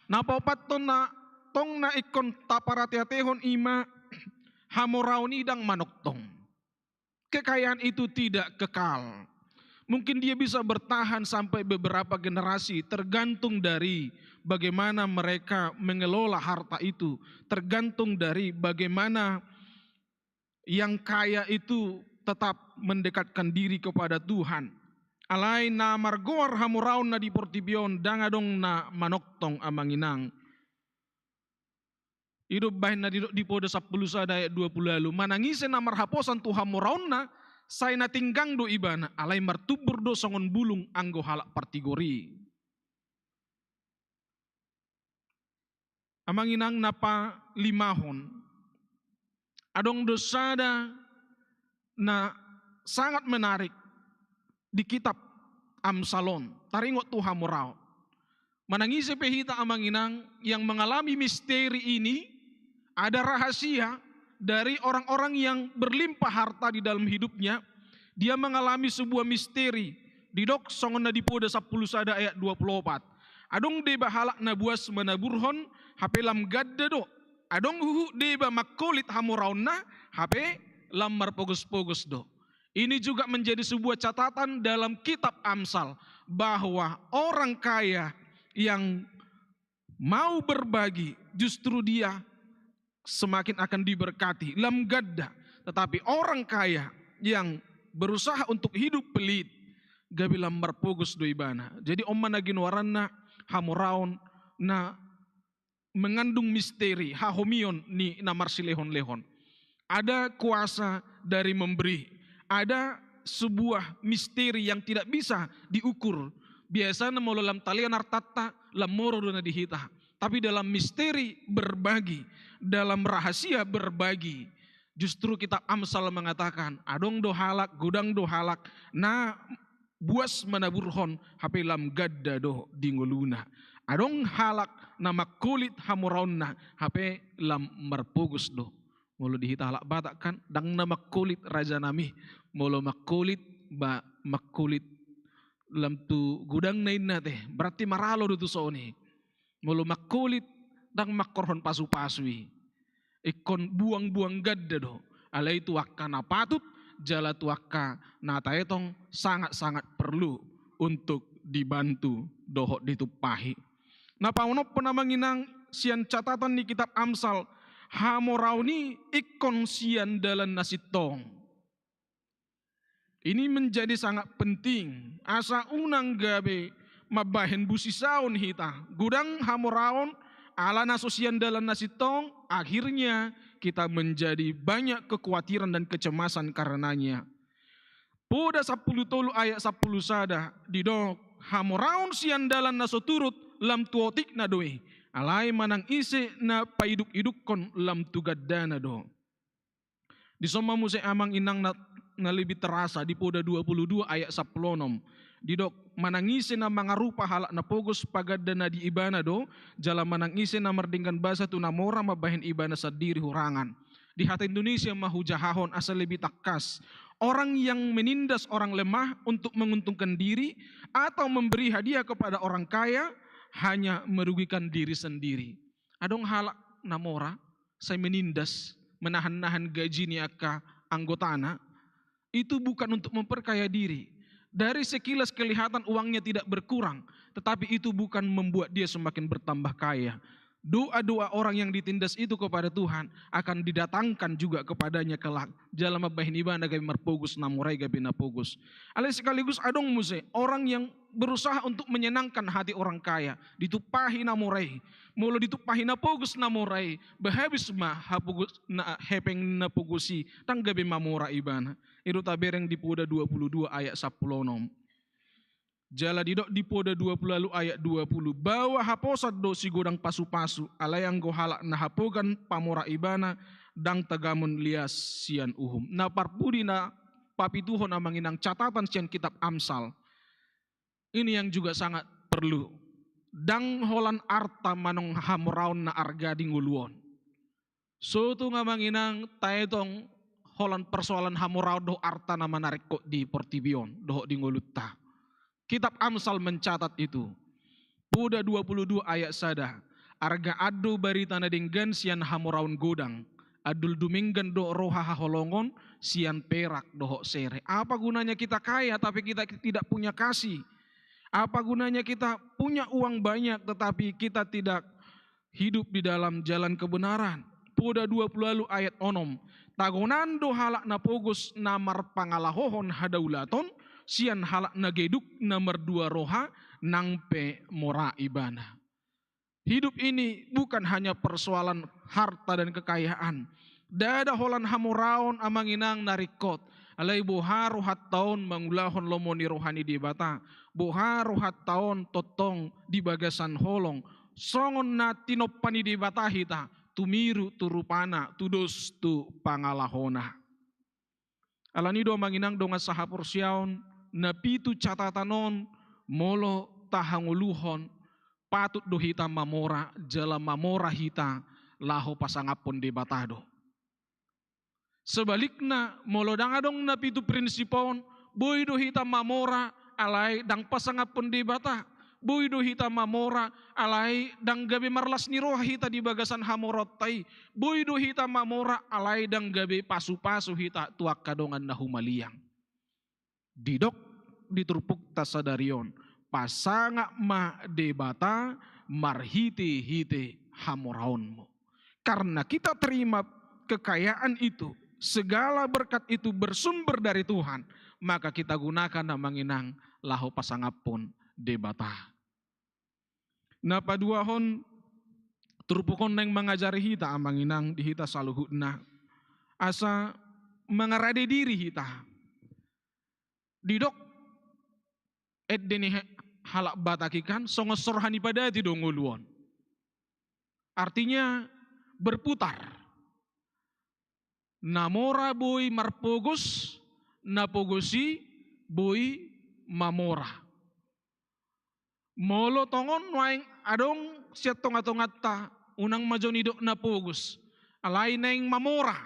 Napapat na tong na ikon taparati-atehon ima hamoraon idang manoktong. Kekayaan itu tidak kekal. Mungkin dia bisa bertahan sampai beberapa generasi, tergantung dari bagaimana mereka mengelola harta itu, tergantung dari bagaimana yang kaya itu tetap mendekatkan diri kepada Tuhan. Alai na margoar hamoraon na di portibion dangadong na manoktong amanginang. Hidup bahin na di poda 10 sada ayat 20 lalu. Manangisen na marhaposan tu hamoraon na say natinggang do ibana. Alay martubur do songon bulung anggo halak partigori. Amanginang napa limahon. Adong dosada na sangat menarik di kitab Amsalon. Taringot tu hamoraon. Manangise pehita amanginang yang mengalami misteri ini. Ada rahasia dari orang-orang yang berlimpah harta di dalam hidupnya. Dia mengalami sebuah misteri. Didok songon na dipoda 10 sada ayat 24. Adong deba halak nabuas manaburhon hape lam gadda do. Adong huhu deba makolit hamoraon na hape lam marpogus-pogus do. Ini juga menjadi sebuah catatan dalam kitab Amsal. Bahwa orang kaya yang mau berbagi justru dia semakin akan diberkati. Lam gadda. Tetapi orang kaya yang berusaha untuk hidup pelit gabi lam marpogus do ibana. Jadi omana ginwaran na hamoraon na mengandung misteri hahomion ni namar silehon-lehon. Ada kuasa dari memberi. Ada sebuah misteri yang tidak bisa diukur. Biasanya mau lam talian artata lam moro na dihita. Tapi dalam misteri berbagi, dalam rahasia berbagi, justru kitab Amsal mengatakan, adong do halak, gudang do halak, na buas manaburhon, hape lam gadda do dinguluna. Adong halak na makulit hamoraonna, hape lam marpogus do. Molo dihita halak batak kan, dang na makulit raja nami, molo makulit ba makulit lam tu gudang na inna teh, berarti maralo do tu sooni. Molo makulit dang makorhon pasu-pasui. Ikon buang-buang gadda do. Alai tuakka na patut, jala tuakka na taetong sangat-sangat perlu untuk dibantu dohok ditupahi. Nah paunop penamanginang sian catatan di kitab Amsal. Hamorauni ikon sian dalan nasitong. Ini menjadi sangat penting. Asa unang gabe mabahen busisaon hita. Gudang hamoraon ala nasosian dalam nasitong. Akhirnya kita menjadi banyak kekhawatiran dan kecemasan karenanya. Poda 10 tolu ayat 10 sada. Didok hamoraon sian dalam nasoturut lam tuotik na doe. Alai manang ise na paiduk-iduk kon lam tugaddana do. Di soma muse amang inang na lebih terasa di poda 22 ayat 10. Didok manangise na mga rupa halak na pogos pagadda na di ibana do. Jala manangise na mardinggan basa tu namora mabahin ibana sa diri hurangan. Di hati Indonesia mahujahahon asal lebih takas. orang yang menindas orang lemah untuk menguntungkan diri atau memberi hadiah kepada orang kaya hanya merugikan diri sendiri. Adong halak namora, saya menindas, menahan-nahan gaji niaka anggotana, itu bukan untuk memperkaya diri. Dari sekilas kelihatan uangnya tidak berkurang, tetapi itu bukan membuat dia semakin bertambah kaya. Doa-doa orang yang ditindas itu kepada Tuhan akan didatangkan juga kepadanya kelak. Jalama bahin ibana gabi marpogus namurai gabi napogus. Alai sekaligus adong muse orang yang berusaha untuk menyenangkan hati orang kaya, ditupahi namurai, mulu ditupahi napogus namurai, behabis ma hapogus na hepeng napogusi tang gabi mamura ibana. Itu tabereng di Poda 22 ayat 10. Jala didok di Poda 20 lalu ayat 20. Bawa haposat do si godang pasu-pasu, alayang gohalak na hapogan pamora ibana, dang tagamun lias sian uhum. Na parpudi na papituhon na manginang catatan sian kitab Amsal. Ini yang juga sangat perlu. Dang holan arta manong hamraun na arga di nguluon. So tu nga manginang taetong holan persoalan hamraun do arta na manarik ko di Portibion, do di ngulutta. Kitab Amsal mencatat itu. Poda 22 ayat sada. Arga adu barita na dinggan sian hamuraun godang. Adul duminggan do roha haholongon sian perak doho sere. Apa gunanya kita kaya tapi kita tidak punya kasih? Apa gunanya kita punya uang banyak tetapi kita tidak hidup di dalam jalan kebenaran? Poda 20 lalu ayat onom. Tagonando halak napogus namar pangalahohon hadaulaton. Sian halak nageduk nomor 2 roha nangpe mora ibana. Hidup ini bukan hanya persoalan harta dan kekayaan. Dada holan hamuraon amanginang narikot. Alay boha rohat taon mangulahon lomoni rohani di bata. Boha rohat taon totong di bagasan holong. Songon na tinopani di bata hita. Tumiru turupana tudos tu pangalahona. Alanido manginang donga sahapur siaon. Napitu catatanon molo tahanguluhon patut do hita mamora jala mamora hita laho pasangapon de batado. Sebaliknya molo dangadong napitu prinsipon boy do hita mamora alai dang pasangapon de bata. Boy do hita mamora alai dang gabe marlas ni roha hita di bagasan hamorotai. Boy do hita mamora alai dang gabe pasu-pasu hita tuak kadongan na humaliang. Didok diturpuk tasadarion pasanga ma debata marhite-hite hamoraonmu. Karena kita terima kekayaan itu, segala berkat itu bersumber dari Tuhan, maka kita gunakan na manginang laho pasangapon debata. Napa duahon turpukon neng mengajari hita amanginang di hita saluhutna asa mengarade diri hita. Didok deni halak batakikan songosor hani pada ti dongoluon. Artinya berputar. Namora boy marpogos, napogosi boy mamora. Molo tongon waing adong siat tonga-tongata unang majonidok napogos. Alay neng mamora.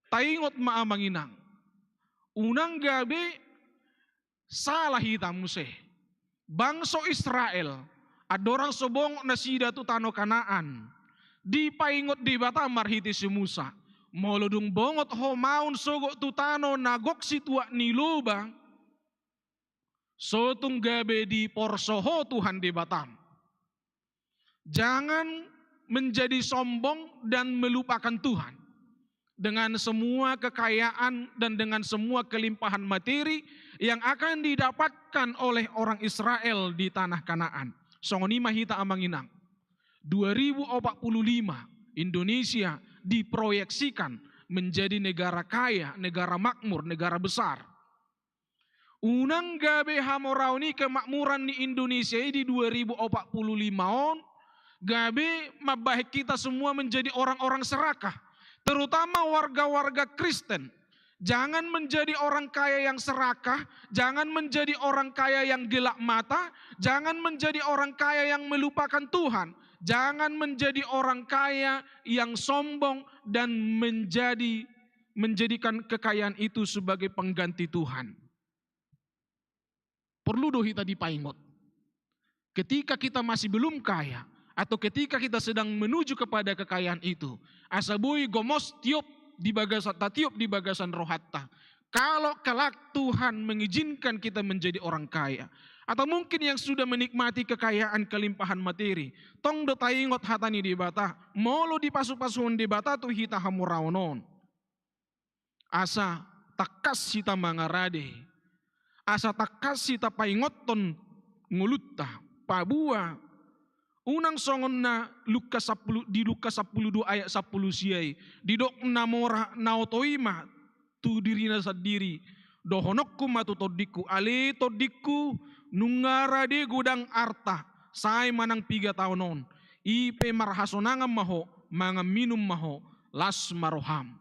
Taingot maamanginang. Unang gabi salah hitam muse. Bangso Israel adorang sobong na sida tu tano Kanaan. Di paingot di bata marhiti si Musa. Molodung bongot ho maun sogo tu tano nagok sitwa ni lubang. Sotung gabe di porsoho Tuhan di Batam. Jangan menjadi sombong dan melupakan Tuhan. Dengan semua kekayaan dan dengan semua kelimpahan materi yang akan didapatkan oleh orang Israel di tanah Kanaan. Songonima hita amanginang. 2045 Indonesia diproyeksikan menjadi negara kaya, negara makmur, negara besar. Unang gabe hamorauni kemakmuran di Indonesia di 2045 on, gabe mabahik kita semua menjadi orang-orang serakah. Terutama warga-warga Kristen. Jangan menjadi orang kaya yang serakah, jangan menjadi orang kaya yang gelap mata, jangan menjadi orang kaya yang melupakan Tuhan, jangan menjadi orang kaya yang sombong dan menjadi menjadikan kekayaan itu sebagai pengganti Tuhan. Perlu doh kita dipaingot. Ketika kita masih belum kaya, atau ketika kita sedang menuju kepada kekayaan itu, asabui gomos tiup di bagasan roh hatta. Kalau kelak Tuhan mengizinkan kita menjadi orang kaya, atau mungkin yang sudah menikmati kekayaan kelimpahan materi, tong do taingot hatani di bata, molo di pasu-pasuan di bata tu hita hamuraunon. Asa takas hita mangarade, asa takas hita paingoton ngulutta, pabua, unang songon na Lukas 10, di Lukas 12 ayat 10 siai, didok namora naotoima, tu dirina sadiri, dohonokku matu todiku, ale todiku, nungarade gudang arta, say manang 3 tahunon, ipe marhasonangan maho, mga minum maho, las maroham.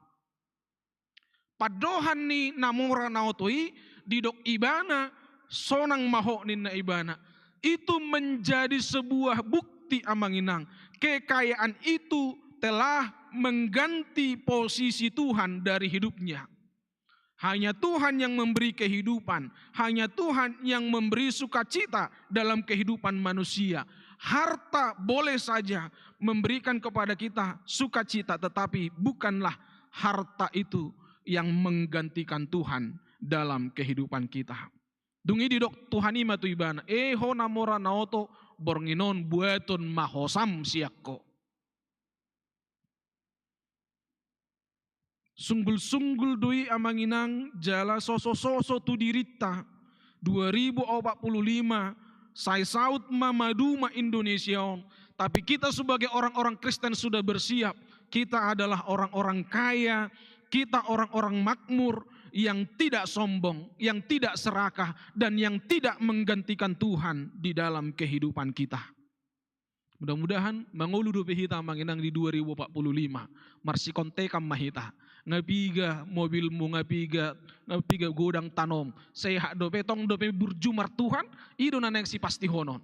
Padohan ni namora naotoi, didok ibana, sonang maho ni na ibana. Itu menjadi sebuah bukti amanginang. Kekayaan itu telah mengganti posisi Tuhan dari hidupnya. Hanya Tuhan yang memberi kehidupan, hanya Tuhan yang memberi sukacita dalam kehidupan manusia. Harta boleh saja memberikan kepada kita sukacita, tetapi bukanlah harta itu yang menggantikan Tuhan dalam kehidupan kita. Dungi didok Tuhan ima tu ibana, ho namora naoto bornginon buaton mahosam siakko. Sunggul-sunggul doi amanginang jala soso-soso tu dirita 2045 saya saut mamaduma Indonesia. Tapi kita sebagai orang-orang Kristen sudah bersiap. Kita adalah orang-orang kaya, kita orang-orang makmur yang tidak sombong, yang tidak serakah, dan yang tidak menggantikan Tuhan di dalam kehidupan kita. Mudah-mudahan mangulu dope hita manginang di 2045 marsi kontekam mahita ngapiga mobilmu ngapiga godang tanom saya dope tong dope burjumar Tuhan ido naneng si pasti honon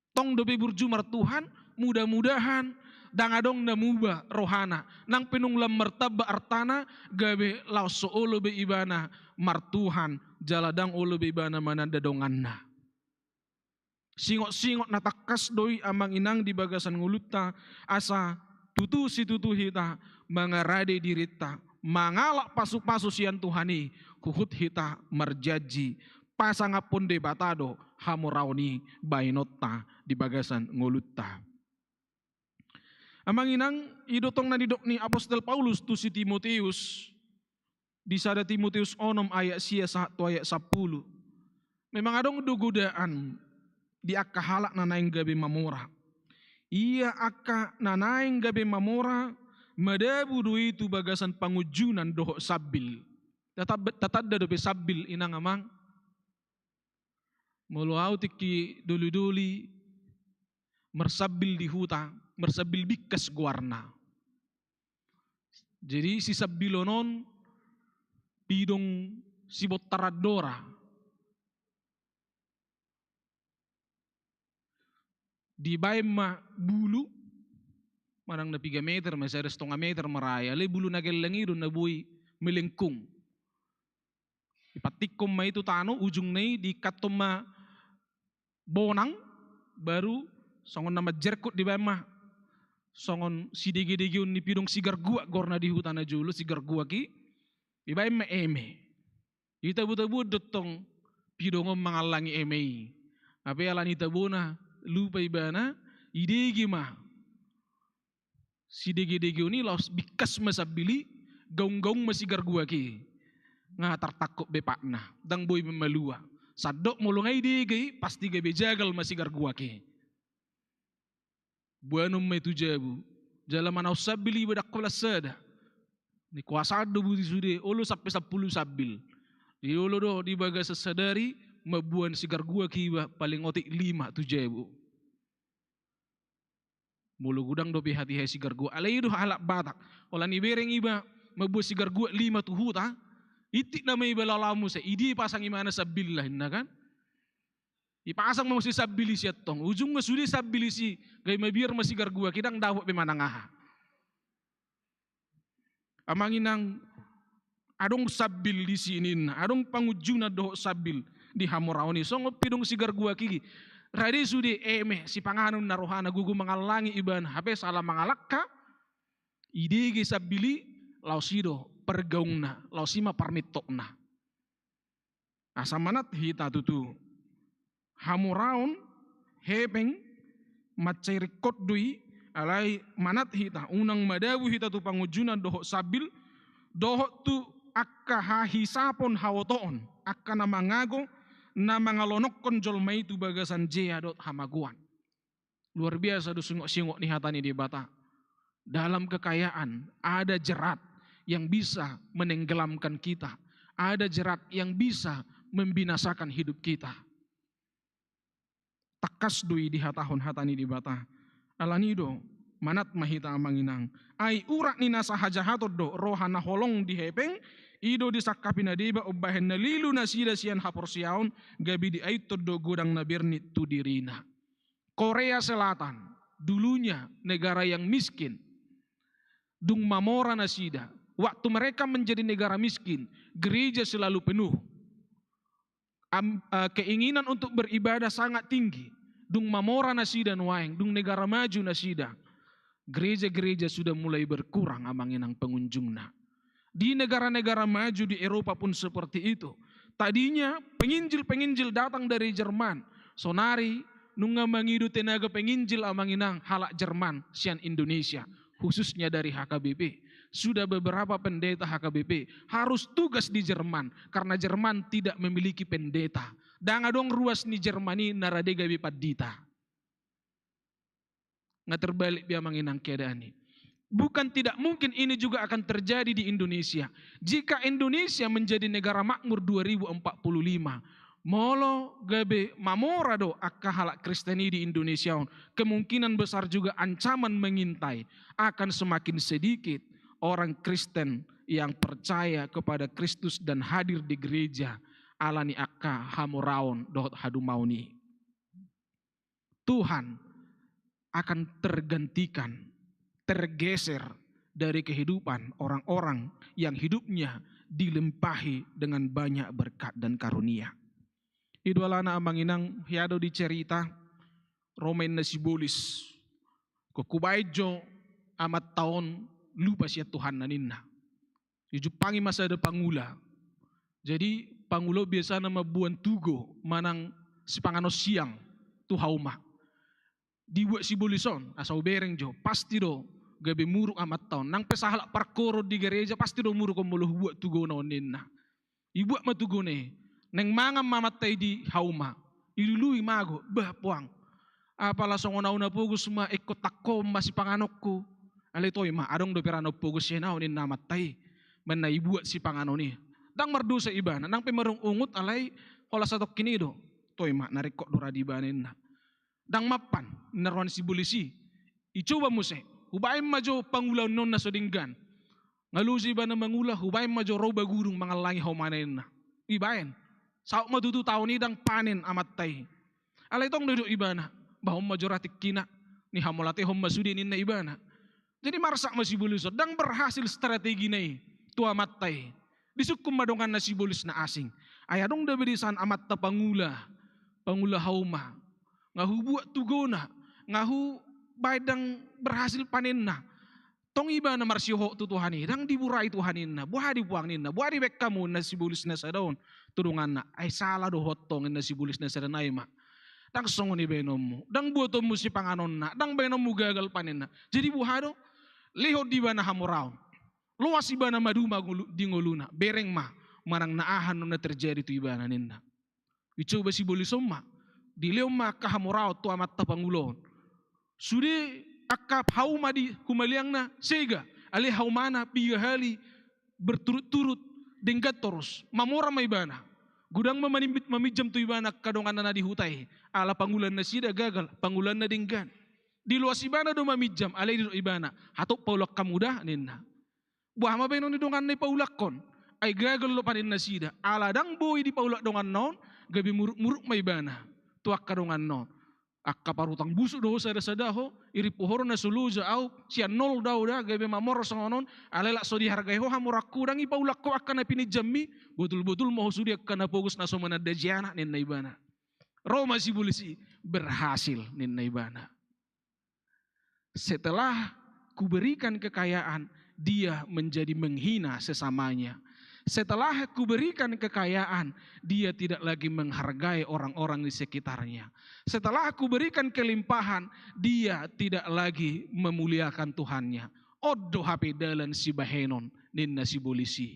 tong dope burjumar Tuhan mudah-mudahan dangadong namuba rohana nang penunglam mertaba artana gabe lauso olo be ibana martuhan jaladang olo be ibana mananda donganna. Singot-singot natakas doi amang inang di bagasan ngulutta asa tutu si tutu hita mangarade dirita mangalak pasuk-pasuk sian Tuhani kuhut hita marjaji pasangapun de batado hamurauni bainota di bagasan ngulutta. Amang inang idotong na didok ni Apostol Paulus tu si Timoteus di sada Timoteus 6 ayat 1 ayat 10 memang adong dugodaan di akka halak nanaing gabe mamora. Ia akka nanaing gabe mamora madabu do itu bagasan pangujunan doho sabil. Tatadda dobe sabil inang amang. Muluau tiki duli-duli mersabil di huta, mersabil bikas guarna. Jadi si sabilonon pidong sibot taradora. Di baima bulu marang na 3 meter masih ada 1,5 meter maraya le bulu nagelangi ron na buy melengkung ipatikom ma itu tano ujung nai di katoma bonang baru songon nama jerkut di baima songon sidege-degeun ni pidong sigar gua gorna di hutana julu sigar gua ki di baima eme ita buta-buta dotong pidongom mangalangi eme ape alani tabona lupa ibana idegi mah si dege-dege ini los bikas masabili gaung-gaung masigar gua ki ngatar takut bepakna dang boy memalua sadok mulungai dege pasti gabe jagal masigar gua ki buanum metu jabu jala manau sabili bedak kola sada ni kuasa do budi sude olo sampai 10 sabil di olo do di baga sesadari mabuan sigar gua kiba paling otik 5 tu jebu. Mulu gudang dobe hati-hati sigar gua alai do halak batak. Olan ibereng iba mabuan sigar gua 5 tu huta. Itik na may balalamu sa idi pasang imana sabillah na kan. Ipasang mo si sabili siya tong. Ujung nga sudi sabili si gay mabir masigar gua kidang dawat be manangaha. Amanginang adong sabil di sini, adong pangujuna doh sabil di Hamorau ni. So ngopidong sigar gua kiki. Radi sudi si panganon narohana gugu mengalangi iban hape salah mangalakka. Idege sabili lausido pergaungna, lausima parmitokna. Asamanat hita tutu. Hamuraun hepeng macerikot dui alai manat hita unang madawu hita tu pangujuna doho sabil doho tu akka hahisapon hawotoon akka namangago na mangalonok konjolmai tu bagasan jea dot hamaguan. Luar biasa do singok-singok ni hatani di bata. Dalam kekayaan ada jerat yang bisa menenggelamkan kita. Ada jerat yang bisa membinasakan hidup kita. Takas dui di hatahon hatani di bata. Alanido manat mahita amanginang. Ai urak ni nasa hajahatod do rohana holong di hepeng. Ido di sakapina deba ubahen na lilu na sida siyan hapor siyaon gabi di aitod do gudang na birnit tu dirina. Korea Selatan dulunya negara yang miskin. Dung mamora na sida. Waktu mereka menjadi negara miskin, gereja selalu penuh. Keinginan untuk beribadah sangat tinggi. Dung mamora na sida nuaeng, dung negara maju na sida. Gereja-gereja sudah mulai berkurang amanginang pengunjungna. Di negara-negara maju di Eropa pun seperti itu. Tadinya penginjil-penginjil datang dari Jerman. Sonari nunga mangidu tenaga penginjil amanginang halak Jerman sian Indonesia. Khususnya dari HKBP. Sudah beberapa pendeta HKBP harus tugas di Jerman. Karena Jerman tidak memiliki pendeta. Dan adong ruas ni Jermani naradega bipadita. Nggak terbalik biar manginang keadaan ini. Bukan tidak mungkin ini juga akan terjadi di Indonesia. Jika Indonesia menjadi negara makmur 2045, molo gabe mamorado akka halak Kristeni di Indonesia, kemungkinan besar juga ancaman mengintai. Akan semakin sedikit orang Kristen yang percaya kepada Kristus dan hadir di gereja alani akka hamoraon dohot hadumauni. Tuhan akan tergeser dari kehidupan orang-orang yang hidupnya dilimpahi dengan banyak berkat dan karunia. Idwalana amanginang hiado dicerita Romain na sibulis. Kukubaijo amat tahun lupa siya Tuhan naninna. Ijupangi masa ada pangula. Jadi pangulo biasa nama buan tugo manang si pangano siang tuhauma. Dibuat sibulison asau bereng jo pasti do gabe muruk amat tahun. Nang pesahalak parkoro di gereja pasti do muruk komuluh buat tugo naoninna. Ibuat matugone. Neng mangam mamatay di hauma. Ilului mago bah puang. Apala songonauna pugus ma ikot takko masih panganokku. Alitoy ma adong do perano pugus siya naonin namatay. Man na ibuat si pangano ni. Dang mardu sa iba na nang pemerung ungut alay hola satok kinido. Toy ma narikot do radibanin na. Dang mapan naruan si bulisi. Icoba mo se. Hubayin majo pangulaw non na sodinggan. Ngalusi ba na mangula hubayin majo roba gurung mga langi humanayin na. Ibayin. Saok matutu taon idang panen amatay. Alay tong duduk ibana. Bahom majoratik kina. Ni hamolate hom masudinin na ibana. Jadi marsak masibulusot. Dang berhasil strategi na tua matay. Disukum madongan na sibulis na asing. Ayadong dabirisan amat ta pangula. Pangula hauma. Ngahu buat tugona. Ngahu baydang berhasil panen na. Tong iba na marsiho tu Tuhani. Dang diburai Tuhanin na. Buhadi puangin na. Buhadi bek kamu na sibulis na sa daun. Turungan na. Ay salah do hotong na sibulis na sa danay ma. Dang songo ni benom mo. Dang buotom mo si panganon na. Dang benom mo gagal panen na. Jadi buhado. Lihod di ba na hamuraw. Luas iba na maduma di ngoluna. Bereng ma. Manang naahan na terjadi tu iba na ninna. Icoba sibulisom ma. Dilew ma kahamuraw tu amat tapangulon. Sudi akap hauma di humaliang na sega. Ali haumana 3 hari berturut-turut denggat terus. Mamora may bana. Gudang mamijam tu ibana kadongan na dihutay. Ala pangulan na sida gagal. Pangulan na denggan. Di luas ibana do mamijam. Alay di ibana. Hatok paulak kamuda ninna. Buah mabenon ni dongan na paulak kon. Ay gagal lo panin na sida. Ala dang boy di paulak dongan non. Gabi muruk-muruk may bana. Tuak kadongan non. Akka parutang busuk doho sada-sada ho, iri pohoro na suluja au, siya nol daw da, gabe mamoro sa ngonon, alala so dihargai ho, hamuraku dang ipaulak ko akka na pinijami, betul-betul mau sudi akka na fokus na so manadajana nin naibana. Roma si bulisi berhasil nin naibana. Setelah kuberikan kekayaan, dia menjadi menghina sesamanya. Setelah kuberikan kekayaan, dia tidak lagi menghargai orang-orang di sekitarnya. Setelah kuberikan kelimpahan, dia tidak lagi memuliakan Tuhannya. Odo hape dalan si bahenon ninna si bolisi.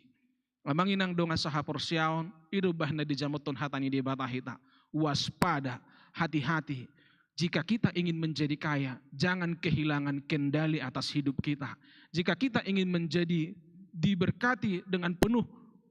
Amang inang donga saha porsiaon, idubah na di jamoton hatani di batahita. Waspada, hati-hati. Jika kita ingin menjadi kaya, jangan kehilangan kendali atas hidup kita. Jika kita ingin menjadi diberkati dengan penuh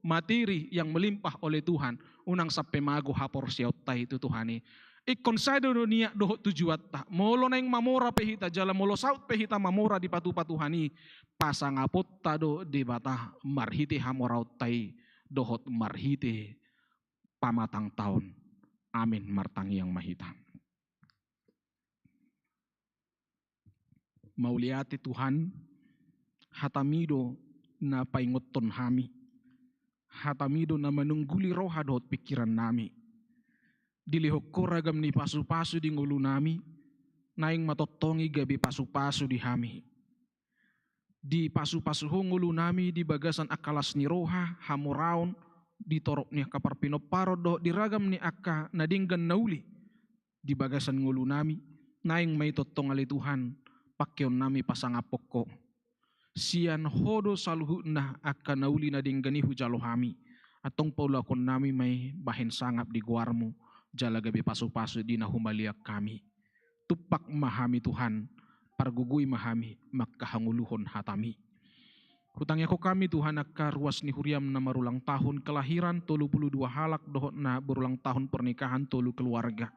materi yang melimpah oleh Tuhan, unang sampai mago hapor siauta itu Tuhani. Ikon sa dunia doho tujuat ta. Molo na yung mamora pehita, jala molo saut pehita mamora di patupa Tuhani. Pasangapot tado di bata marhiti hamoraut tay dohot marhiti pamatang taon. Amin martang yang mahita. Mauliati Tuhan, hatamido na paingoton hami. Hatamido na manungguli roha dohot pikiran nami. Dilihok ko ragam ni pasu-pasu di ngulu nami, naing matotongi gabi pasu-pasu di hami. Di pasu-pasu ho ngulu nami di bagasan akalas ni roha, hamuraon, di torok ni kaparpino paro dohot di ragam ni akka nadinggan nauli. Di bagasan ngulu nami, naing may totong ali Tuhan, pakyon nami pasangapok ko. Sian hodo saluhu na akka nauli na dinggani hujalo hami. Atong paulakon nami may bahin sangap di guarmo. Jala gabi pasu-pasu di nahumaliak kami. Tupak mahami Tuhan. Parguguy mahami makahanguluhon hatami. Hutangnya ko kami Tuhan akka ruas ni huriam na marulang tahun kelahiran 32 halak dohot na berulang tahun pernikahan tolu keluarga.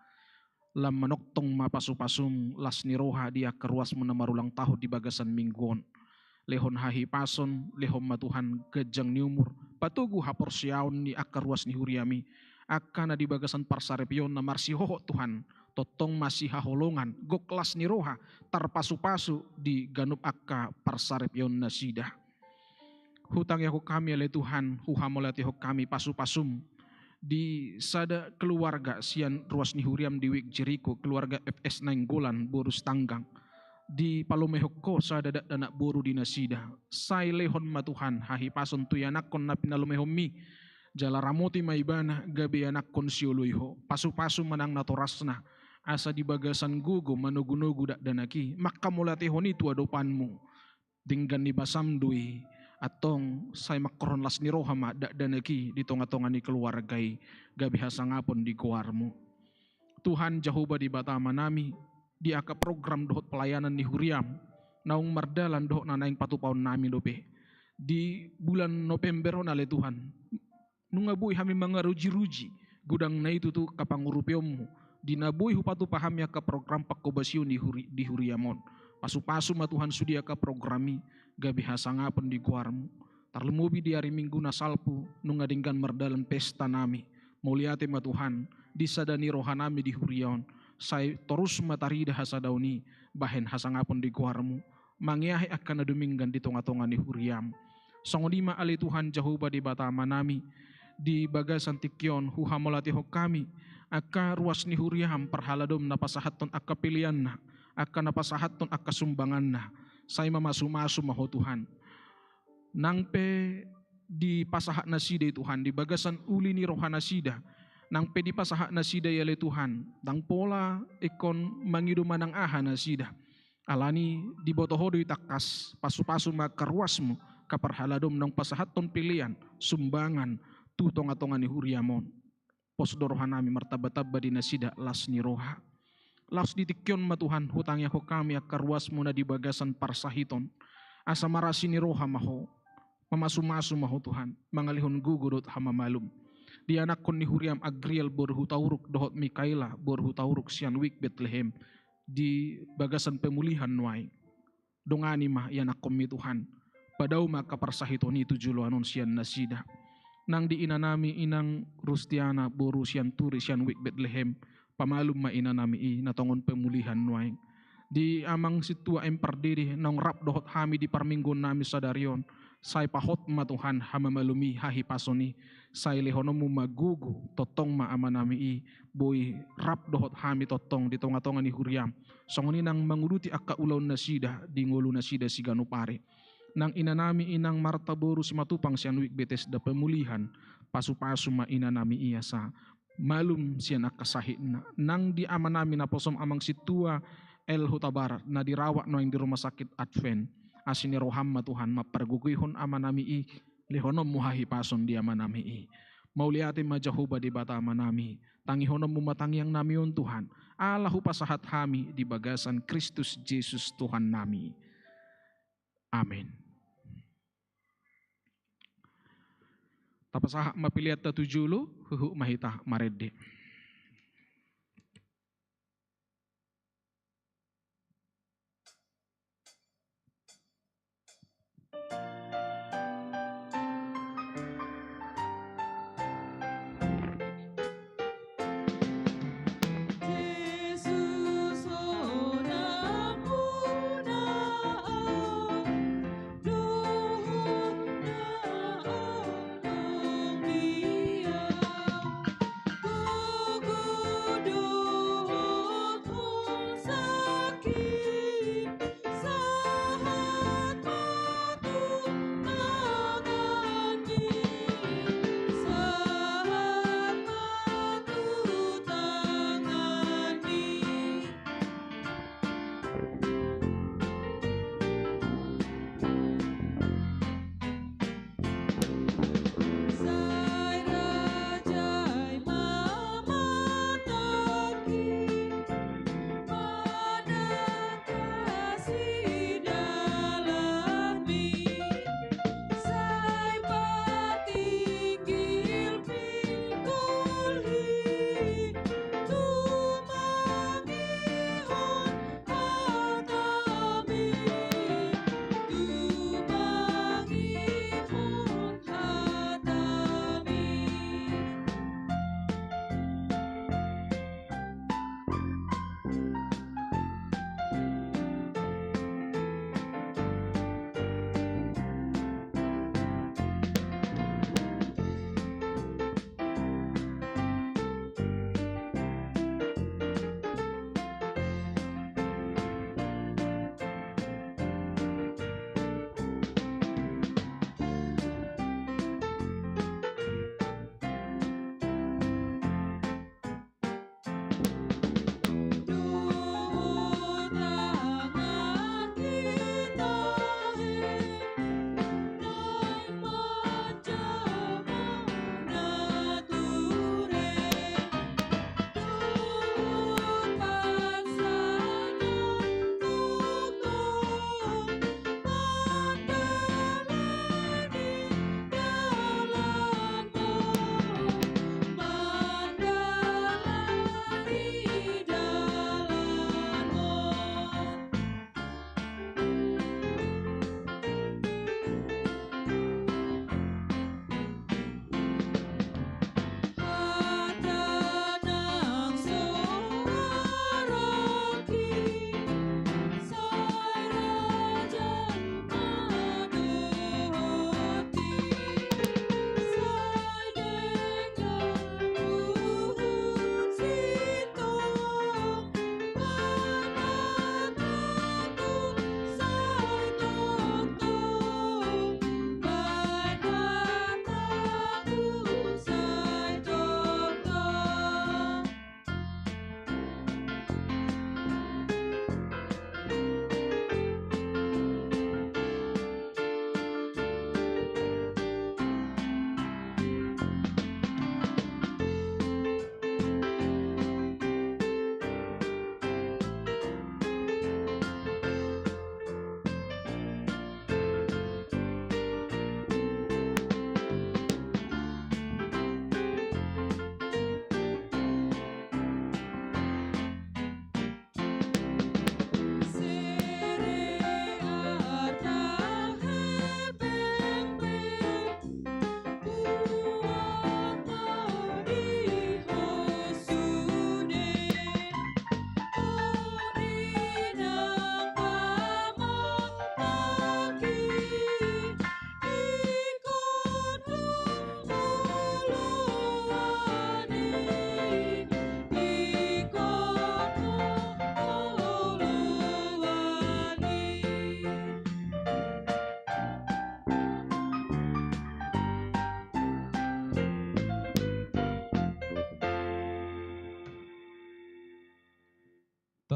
Lam manoktong mapasu-pasum las ni roha dia keruas menamarulang tahun di bagasan mingguon. Lehon hahi pason, lehon matuhan gejang ni umur, patugu hapor siaon ni akka ruas ni huriami, akka na di bagasan parsarepion na marsihoho Tuhan, totong masih haholongan, goklas ni roha, tarpasu-pasu di ganup akka parsarepion na sida. Hutang yaku kami oleh Tuhan, huhamolati ho kami pasu-pasum, di sada keluarga sian ruas ni huriam di Wik Jericho, keluarga FS Nainggolan, Borus Tanggang, di palumehoko sa dadak danak boru di nasida. Say lehon matuhan hahi pason tuyanakon na pinalumehon mi. Jala ramoti maibana gabi anakon siuluiho. Pasu-pasu manang natorasna. Asa di bagasan gugo manugunugu dak danaki. Makamulatihon itu adopanmu. Dinggan ni basamdui. Atong say makron las ni rohama dak danaki di tonga-tonga ni keluargai. Gabi hasangapon di kuarmu. Tuhan Jehovah di batama nami. Di aka program dohot pelayanan ni huriam naung mardalan dohot nanaing patupaon nami dope di bulan November nale Tuhan nungabui hami mangaruji-ruji gudang na itu tu kapangurupiommu dinabui hupatu pahami aka program pakobasyon di huriamon pasu-pasu matuhan sudi aka programi gabi hasangapon di guarmu tarlemobi di hari Minggu nasalpu nungadinggan mardalan pesta nami mauliate matuhan di sadani rohanami di huriaon say terus matari dah hasadauni bahen hasangapon di guarmu mangyahe akan naduminggan di tonga-tonga ni huriam songodima ali Tuhan Jehovah di batama nami di bagasan tikyon huhamolati ho kami akka ruas ni huriam perhaladom napasahaton akka pilihan na akka napasahaton akka sumbangan na say mamasu-masu maho Tuhan nangpe di pasahat nasida Tuhan di bagasan uli ni rohana sida nang pedi pasaha na sida yale Tuhan, nang pola ikon mangido manang aha na sida. Alani di botohodo itakas, pasu-pasu makaruasmu, kaparhaladom nang pasahaton pilihan, sumbangan, tutonga-tonga ni huriamon. Posdorohan nami martaba-taba di nasida las ni roha. Las ditikyon matuhan, hutangnya ko kami akaruasmu na di bagasan parsahiton. Asa marasi ni roha maho, mamasu-masu maho Tuhan, mangalihon gugudot hamamalum. Di anak kon ni huriam Agriel borhutauruk dohot Mikaela borhutauruk sian Wik Bethlehem di bagasan pemulihan nuai dongani mah yanak kon mi Tuhan padau maka parsahitoni tujuluanon sian nasida nang di inanami inang Rustiana boru sian turi sian Wik Bethlehem pamalum maina nami natongon pemulihan waing. Di amang situa emperdiri nong rap dohot hami di parminggon nami sadarion. Sai pahot ma Tuhan hamamalumi hahi pasoni. Sai lehonomu magugu totong ma amanami boy rap dohot hami totong di tonga-tonga ni huriam. Songoni nang manguluti akka ulaw nasida di ngulu nasida si ganupare. Nang inanami inang martaboru si matupang sianuik betes da pemulihan. Pasu-pasu ma inanami iya sa malum sian akasahit na. Nang di amanami na posom amang situa El Huta Barat na dirawat no yang di rumah sakit Advent asini roham Tuhan mapergugihon amanami lehonom muhahi pason di amanami mauliati majahuba di bata amanami tangihonom mumatangi yang namion Tuhan Allahu pasahat hami di bagasan Kristus Yesus Tuhan nami. Amin. Tapasah mapiliat tatujulu huhu mahita marede. Ku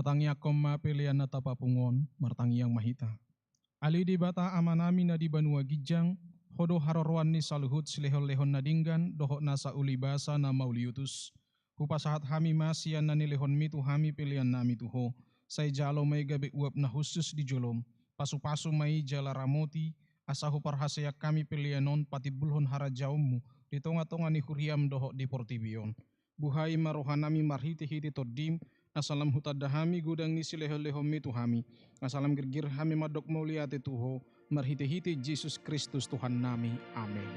tatangi akoma pilihan na tapapungon, martangi yang mahita. Ali di bata amanami na di banua gijang, hodo harorwan ni saluhut silehon-lehon na dinggan, dohok nasa ulibasa na mauliutus. Hupasahat hami masian na nilehon mitu hami pilihan nami tuho, say jalo may gabi uap na husus di jolom, pasu-pasu may jala ramoti, asahu parhaseyak kami pilihanon pati bulhon harajaummu, di tonga-tonga ni huriam dohok di portibion. Buhay marohanami marhiti-hiti todim, nasalam hutadahami gudang ni silehon-lehon mitu hami, nasalam gergir hami madok mauliate tuho, marhiti-hiti Jesus Kristus Tuhan nami. Amin.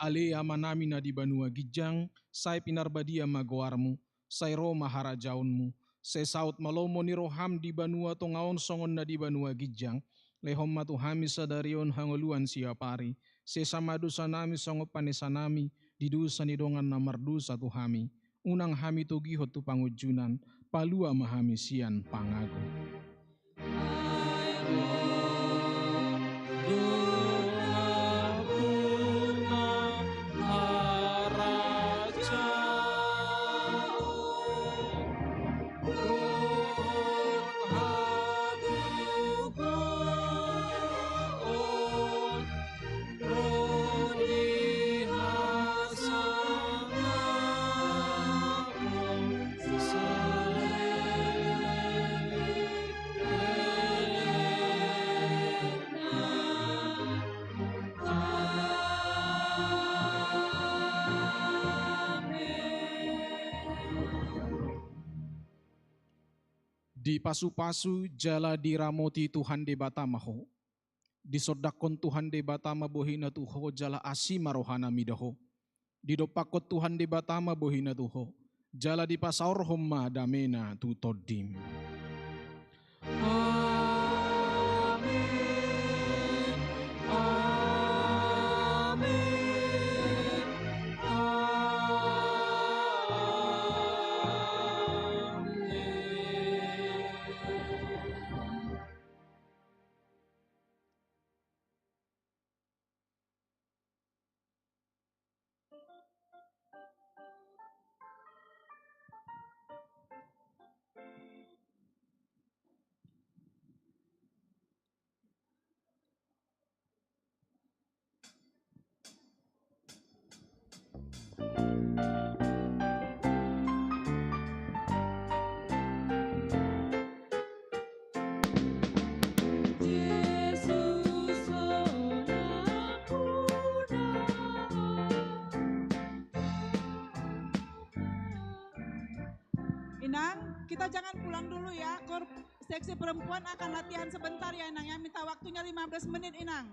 Ali amanami na di banua gijang, say pinarbadia magoarmu, say Roma harajaunmu, say saut malomo ni roham di banua tongaon songon na di banua gijang, lehom matuhami sadarion hangoluan siapari, say samadu sanami songo panesanami, di dusa ni dongan na mardusa tuhami, unang hami tugihot tu pangujunan, palua mahami sian pangago. Di pasu-pasu jala diramoti Tuhan de batamaho. Di sodakon Tuhan de batama bohina tuho jala asima rohana midaho. Di dopakot Tuhan de batama bohina tuho. Jala di pasaur homma damena tu todim. Inang, kita jangan pulang dulu ya. Seksi perempuan akan latihan sebentar ya Inang ya. Minta waktunya 15 menit Inang.